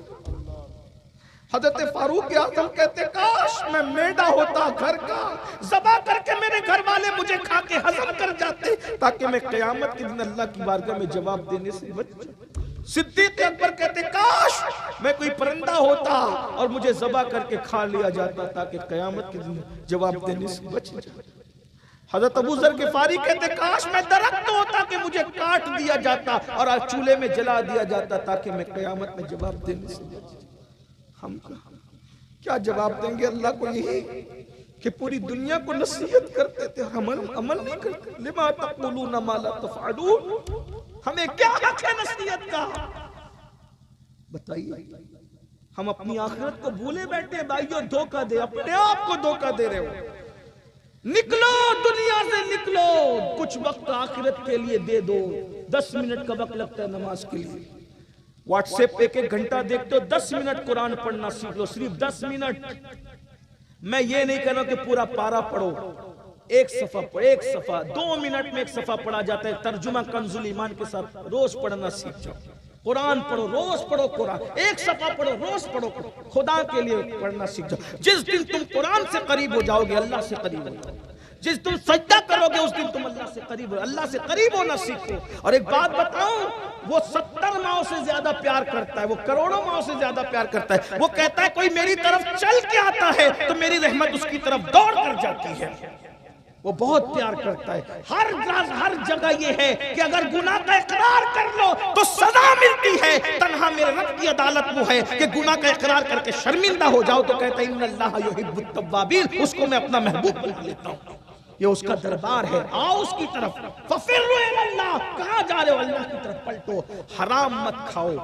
हजरत फारूक आज़म कहते काश मैं मेढा होता घर का, ज़बा करके मेरे घर वाले मुझे खा के हजम कर जाते, ताकि मैं कयामत के दिन अल्लाह की बारगाह में जवाब देने से बच। सिद्दीक़ अकबर कहते काश मैं कोई परिंदा होता और मुझे ज़बा करके खा लिया जाता, ताकि कयामत के दिन जवाब देने से बच जाता। हजरत अबू ज़र गिफ़ारी कहते काश मैं दरख्त होता कि मुझे काट दिया जाता और चूल्हे में जला दिया जाता, ताकि मैं कयामत में जवाब देने से बच। हम क्या जवाब देंगे अल्लाह को? यही कि पूरी दुनिया को नसीहत करते थे, हम अमल नहीं करते। लिमा तक़ूलूना मा ला तफ़अलून, हमें क्या हक है नसीहत का? बताइए। हम अपनी आखिरत को भूले बैठे भाइयों, धोखा दे, अपने आप को धोखा दे रहे हो। निकलो दुनिया से, निकलो, कुछ वक्त आखिरत के लिए दे दो। 10 मिनट का वक्त लगता है नमाज के लिए, व्हाट्सएप पे 1 घंटा देखते हो, 10 मिनट कुरान पढ़ना सीख लो, सिर्फ 10 मिनट। मैं ये नहीं कह रहा कि पूरा पारा पढ़ो, एक सफा 2 मिनट में 1 सफा पढ़ा जाता है। तर्जुमा कंजुल ईमान के साथ रोज पढ़ना सीख जाओ। कुरान पढ़ो, रोज पढ़ो कुरान, 1 सफा पढ़ो, रोज पढ़ो, खुदा के लिए पढ़ना सीख जाओ। जिस दिन तुम कुरान से करीब हो जाओगे अल्लाह से करीब हो जाओगे। जिस तुम सजदा करोगे उस दिन तुम अल्लाह से करीब हो। अल्लाह से करीब होना सीखो। और एक बात बताऊं, वो 70 माओ से ज्यादा प्यार करता है, वो करोड़ों माओ से ज्यादा प्यार करता है। वो कहता है कोई मेरी तरफ चल के आता है तो मेरी रहमत उसकी तरफ दौड़ कर जाती है। वो बहुत प्यार करता है। हर जगह ये है कि अगर गुनाह का इकरार कर लो तो सजा मिलती है। तन्हा मेरे रब की अदालत वो है कि गुनाह का इकरार करके शर्मिंदा हो जाओ तो कहता है इन्नल्लाह युहिब्बुत तव्वाबीन, उसको मैं अपना महबूब बना लेता हूँ। ये उसका दरबार है, आओ उसकी तरफ। फफिर्रु इलल्लाह, कहाँ जा रहे हो? अल्लाह की तरफ पलटो। हराम मत खाओ,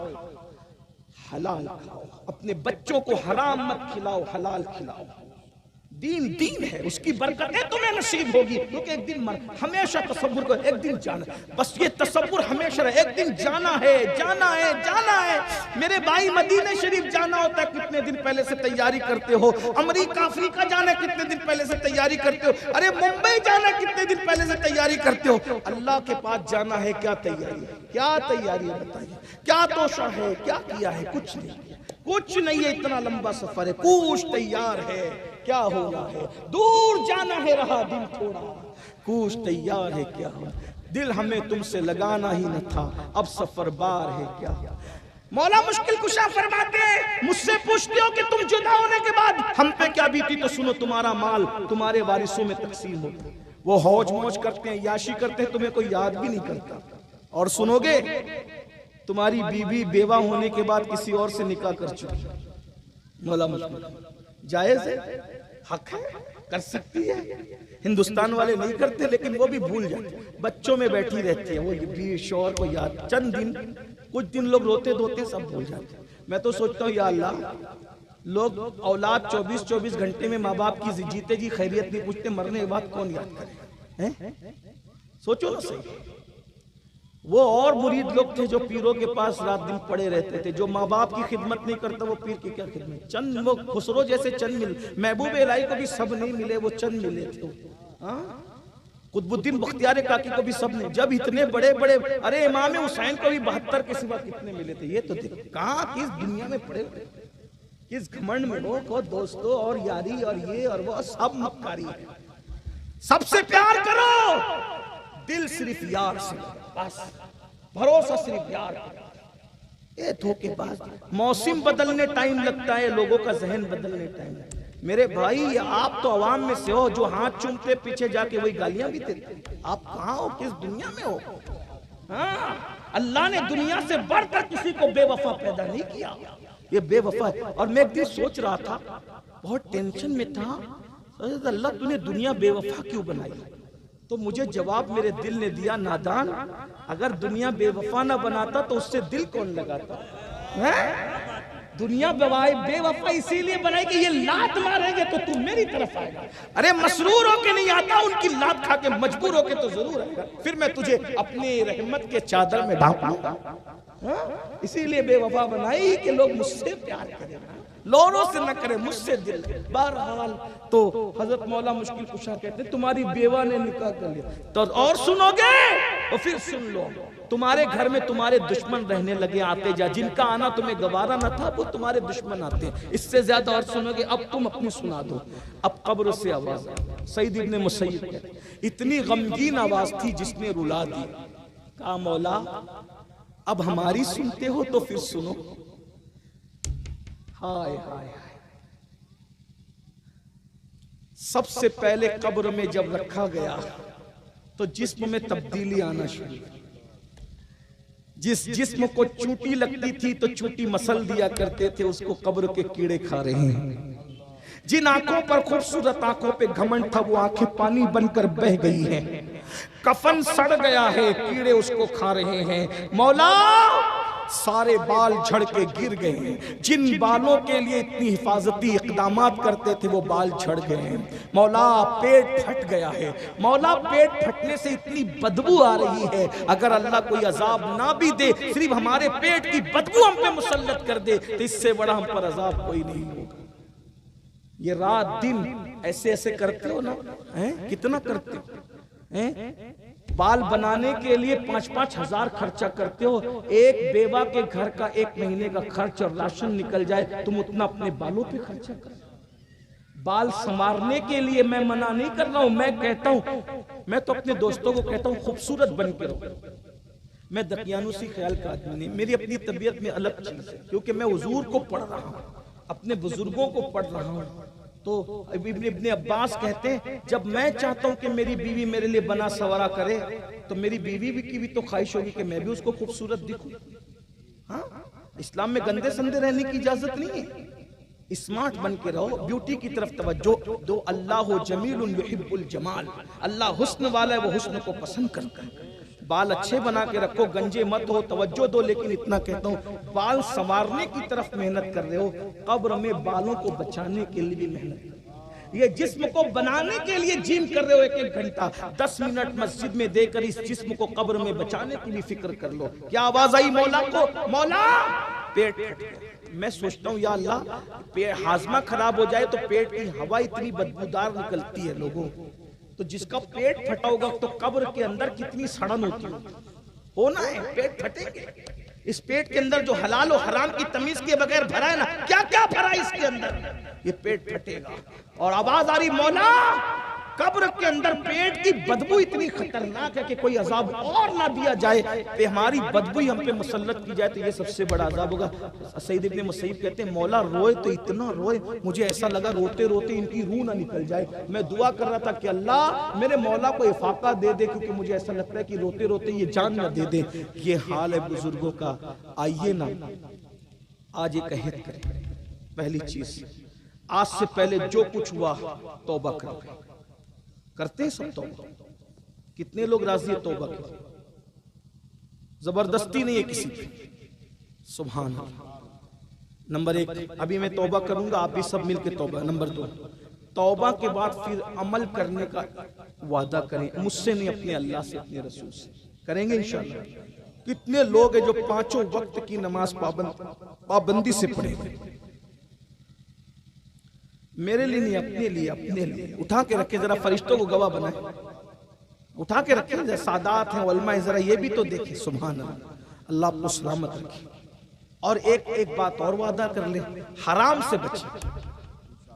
हलाल खाओ। अपने बच्चों को हराम मत खिलाओ, हलाल खिलाओ। दीन है, उसकी बरकतें तुम्हें नसीब होगी, क्योंकि एक दिन हमेशा तसव्वुर को एक दिन जाना, बस ये तसव्वुर हमेशा रहे, एक दिन जाना है। मेरे भाई मदीने शरीफ जाना होता है, कितने दिन पहले से तैयारी करते हो। अमेरिका अफ्रीका जाना है, कितने दिन पहले से तैयारी करते हो। अरे मुंबई जाना है, कितने दिन पहले से तैयारी करते हो। अल्लाह के पास जाना है, क्या तैयारी है? क्या तैयारी है बताइए? क्या तोशा है? क्या किया है? कुछ नहीं है। इतना लंबा सफर है, कुछ तैयार है, क्या होना है? दूर जाना है, रहा दिन थोड़ा, कुछ तैयार है, क्या हो? दिल हमें तुमसे लगाना ही न था, अब सफर बार है क्या? मौला मुश्किल कुशा फरमाते हैं, मुझसे पूछते हो कि तुम जुदा होने के बाद हम पे क्या बीती, तो सुनो तुम्हारा माल तुम्हारे वारिसों में तकसीम हो। वो हौज मौज करते हैं, याशी करते हैं, तुम्हें कोई याद भी नहीं करता। और सुनोगे तुम्हारी बीवी बेवा होने के बाद किसी और से निकाह कर चुकी। मौला मुश्किल जायज है, हक है, कर सकती है। हिंदुस्तान वाले नहीं करते, लेकिन वो भी भूल जाते, बच्चों में बैठी रहती है, वो भी शौहर को याद, चंद दिन कुछ दिन लोग रोते धोते सब भूल जाते। मैं तो सोचता हूँ या अल्लाह, लोग औलाद 24-24 घंटे में माँ बाप की जीते जी खैरियत नहीं पूछते, मरने के बाद कौन याद करे? सोचो ना सही। वो और मुरीद लोग थे जो पीरों के पास रात दिन पड़े रहते थे। जो माँ बाप की खिदमत नहीं करता वो पीर की क्या खिदमत। चंद वो खुसरो जैसे चंद मिल, महबूब इलाही को भी सब नहीं मिले, वो चंद मिले थे। कुतुबुद्दीन बख्तियार काकी को भी सब नहीं। जब इतने बड़े बड़े, अरे इमाम हुसैन को भी 72 के सिवा कितने मिले थे। ये तो देख कहाँ किस दुनिया में पड़े, किस घमंड में हो। को दोस्तों और यारी और ये और वो सब मक्कारी है। सबसे प्यार करो, दिल सिर्फ यार से, बस भरोसा सिर्फ यार। ये धोखेबाज। मौसम बदलने टाइम लगता है, लोगों का जहन बदलने टाइम लगता है। मेरे भाई ये आप तो अवाम में से हो जो हाथ चूमते पीछे जाके वही गालियां भी देते। आप कहाँ हो, किस दुनिया में हो। हाँ, अल्लाह ने दुनिया से बढ़कर किसी को बेवफा पैदा नहीं किया। ये बेवफा है। और मैं एक दिन सोच रहा था, बहुत टेंशन में था, अल्लाह तूने दुनिया बेवफा क्यों बनाई। तो मुझे जवाब मेरे दिल ने दिया, नादान, अगर दुनिया बेवफा ना बनाता तो उससे दिल कौन लगाता है। दुनिया बेवफा इसीलिए बनाई कि ये लात मारेंगे तो तू मेरी तरफ आएगा। अरे मसरूर होके नहीं आता, उनकी लात खा के मजबूर होके तो जरूर आएगा। फिर मैं तुझे अपनी रहमत के चादर में ढांप लूंगा। इसीलिए बेवफा बनाई कि लोग मुझसे प्यार करें, लोगों से न करे, मुझसे दिल। बहरहाल तो हजरत मौला मुश्किल कुशा कहते तुम्हारी बेवा ने निकाह कर लिया तो और सुनोगे और फिर सुन लो, तुम्हारे घर में तुम्हारे दुश्मन रहने लगे आते जा, जिनका आना तुम्हें गवारा न था वो तुम्हारे दुश्मन आते हैं। इससे ज्यादा और सुनोगे। अब तुम अपनी सुना दो। अब कब्र से आवाज आई। सईद इब्ने मुसय्यब कहते इतनी गमगीन आवाज थी जिसने रुला दी। कहा मौला अब हमारी सुनते हो तो फिर सुनो। हाय हाय हाय। सबसे पहले कब्र में जब रखा गया तो जिस्म में तब्दीली आना शुरू। जिस जिस्म को चूटी लगती थी तो चूटी मसल दिया करते थे, उसको कब्र के कीड़े खा रहे हैं। जिन आंखों पर खूबसूरत आंखों पे घमंड था वो आंखें पानी बनकर बह गई हैं। कफन सड़ गया है, कीड़े उसको खा रहे हैं। मौला सारे बाल झड़ के गिर गए हैं। जिन बालों के लिए इतनी हिफाजती इकदामात करते थे वो बाल झड़ गए हैं। मौला पेट फट गया है। मौला पेट फटने से इतनी बदबू आ रही है, अगर अल्लाह कोई अजाब ना भी दे, सिर्फ हमारे पेट की बदबू हम पे मुसल्लत कर दे तो इससे बड़ा हम पर अजाब कोई नहीं होगा। ये रात दिन ऐसे ऐसे करते हो ना, हैं? कितना करते हो, हैं? बाल बनाने के लिए 5-5 हजार खर्चा करते हो। एक बेवा के घर का 1 महीने का खर्च और राशन निकल जाए, तुम उतना अपने बालों पे खर्चा कर। बाल संवारने के लिए मैं मना नहीं कर रहा हूं, मैं कहता हूं, मैं तो अपने दोस्तों को कहता हूं खूबसूरत बन के रहो। मैं दकियानुसी ख्याल का आदमी नहीं, मेरी अपनी तबीयत में अलग चीज है, क्योंकि मैं हुजूर को पढ़ रहा हूं, अपने बुजुर्गों को पढ़ रहा हूं। तो इब्ने अब्बास कहते हैं जब मैं चाहता हूं कि मेरी बीवी मेरे लिए बना सवारा करे तो मेरी बीवी की भी तो ख्वाहिश होगी कि मैं भी उसको खूबसूरत दिखूं। हाँ, इस्लाम में गंदे संदे रहने की इजाजत नहीं है। स्मार्ट बन के रहो, ब्यूटी की तरफ तवज्जो दो। अल्लाह जमीलुन युहिब्बुल जमाल, अल्लाह हुस्न वाला है, वो हुस्न को पसंद करता है। बाल अच्छे बना के रखो, गंजे मत हो, तवज्जो दो। लेकिन इतना कहता हूँ, बाल संवारने की तरफ मेहनत कर रहे हो, कब्र में बालों को बचाने के लिए भी मेहनत करो। ये जिस्म को बनाने के लिए जिम कर रहे हो 1-1 घंटा, 10 मिनट मस्जिद में देकर इस जिस्म को कब्र में बचाने की भी फिक्र कर लो। क्या आवाज आई मौला को, मौला पेट फट गया। मैं सोचता हूँ या अल्लाह, हाजमा खराब हो जाए तो पेट की हवा इतनी बदबूदार निकलती है लोगों, तो जिसका पेट फटा होगा तो कब्र के अंदर कितनी सड़न होती होना है। पेट फटेंगे। इस पेट के अंदर जो हलाल और हराम की तमीज के बगैर भरा है ना, क्या क्या भरा है इसके अंदर, ये पेट फटेगा। और आवाज आ रही मौला, कब्र के अंदर पेट की बदबू इतनी खतरनाक है कि कोई अजाब और ना दिया जाए, तो हमारी बदबू हम पे मुसल्लत की जाए तो ये सबसे बड़ा अजाब होगा। सईद इब्ने मुसय्यब कहते हैं मौला रोए तो इतना रोए, मुझे ऐसा लगा रोते रोते इनकी रूह ना निकल जाए। मैं दुआ कर रहा था कि अल्लाह मेरे मौला को इफाका दे दे, क्योंकि मुझे ऐसा लगता है कि रोते रोते ये जान ना दे दे। ये हाल है बुजुर्गों का। आइए ना आज एक अहद करें। पहली चीज, आज से पहले जो कुछ हुआ तौबा करें। करते हैं सब तौबा? कितने लोग राजी है तौबा की? जबरदस्ती नहीं है किसी की। सुभान अल्लाह। नंबर 1, अभी मैं तौबा करूंगा, आप भी सब मिलकर तौबा। नंबर 2, तौबा के बाद फिर अमल करने का वादा करें, मुझसे नहीं अपने अल्लाह से, अपने रसूल से करेंगे इंशाअल्लाह। कितने लोग हैं जो 5 वक्त की नमाज पाबंदी से पढ़े, मेरे लिए नहीं, अपने लिए, अपने लिए उठा के रखे, जरा फरिश्तों को गवाह बनाए, उठा के रखे, जरा सादात हैं उलमा, जरा ये भी तो देखे। सुभान अल्लाह, अल्लाह आपको सलामत रखे। और एक बात और वादा कर ले, हराम से बचे,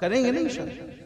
करेंगे नहीं इंशाअल्लाह।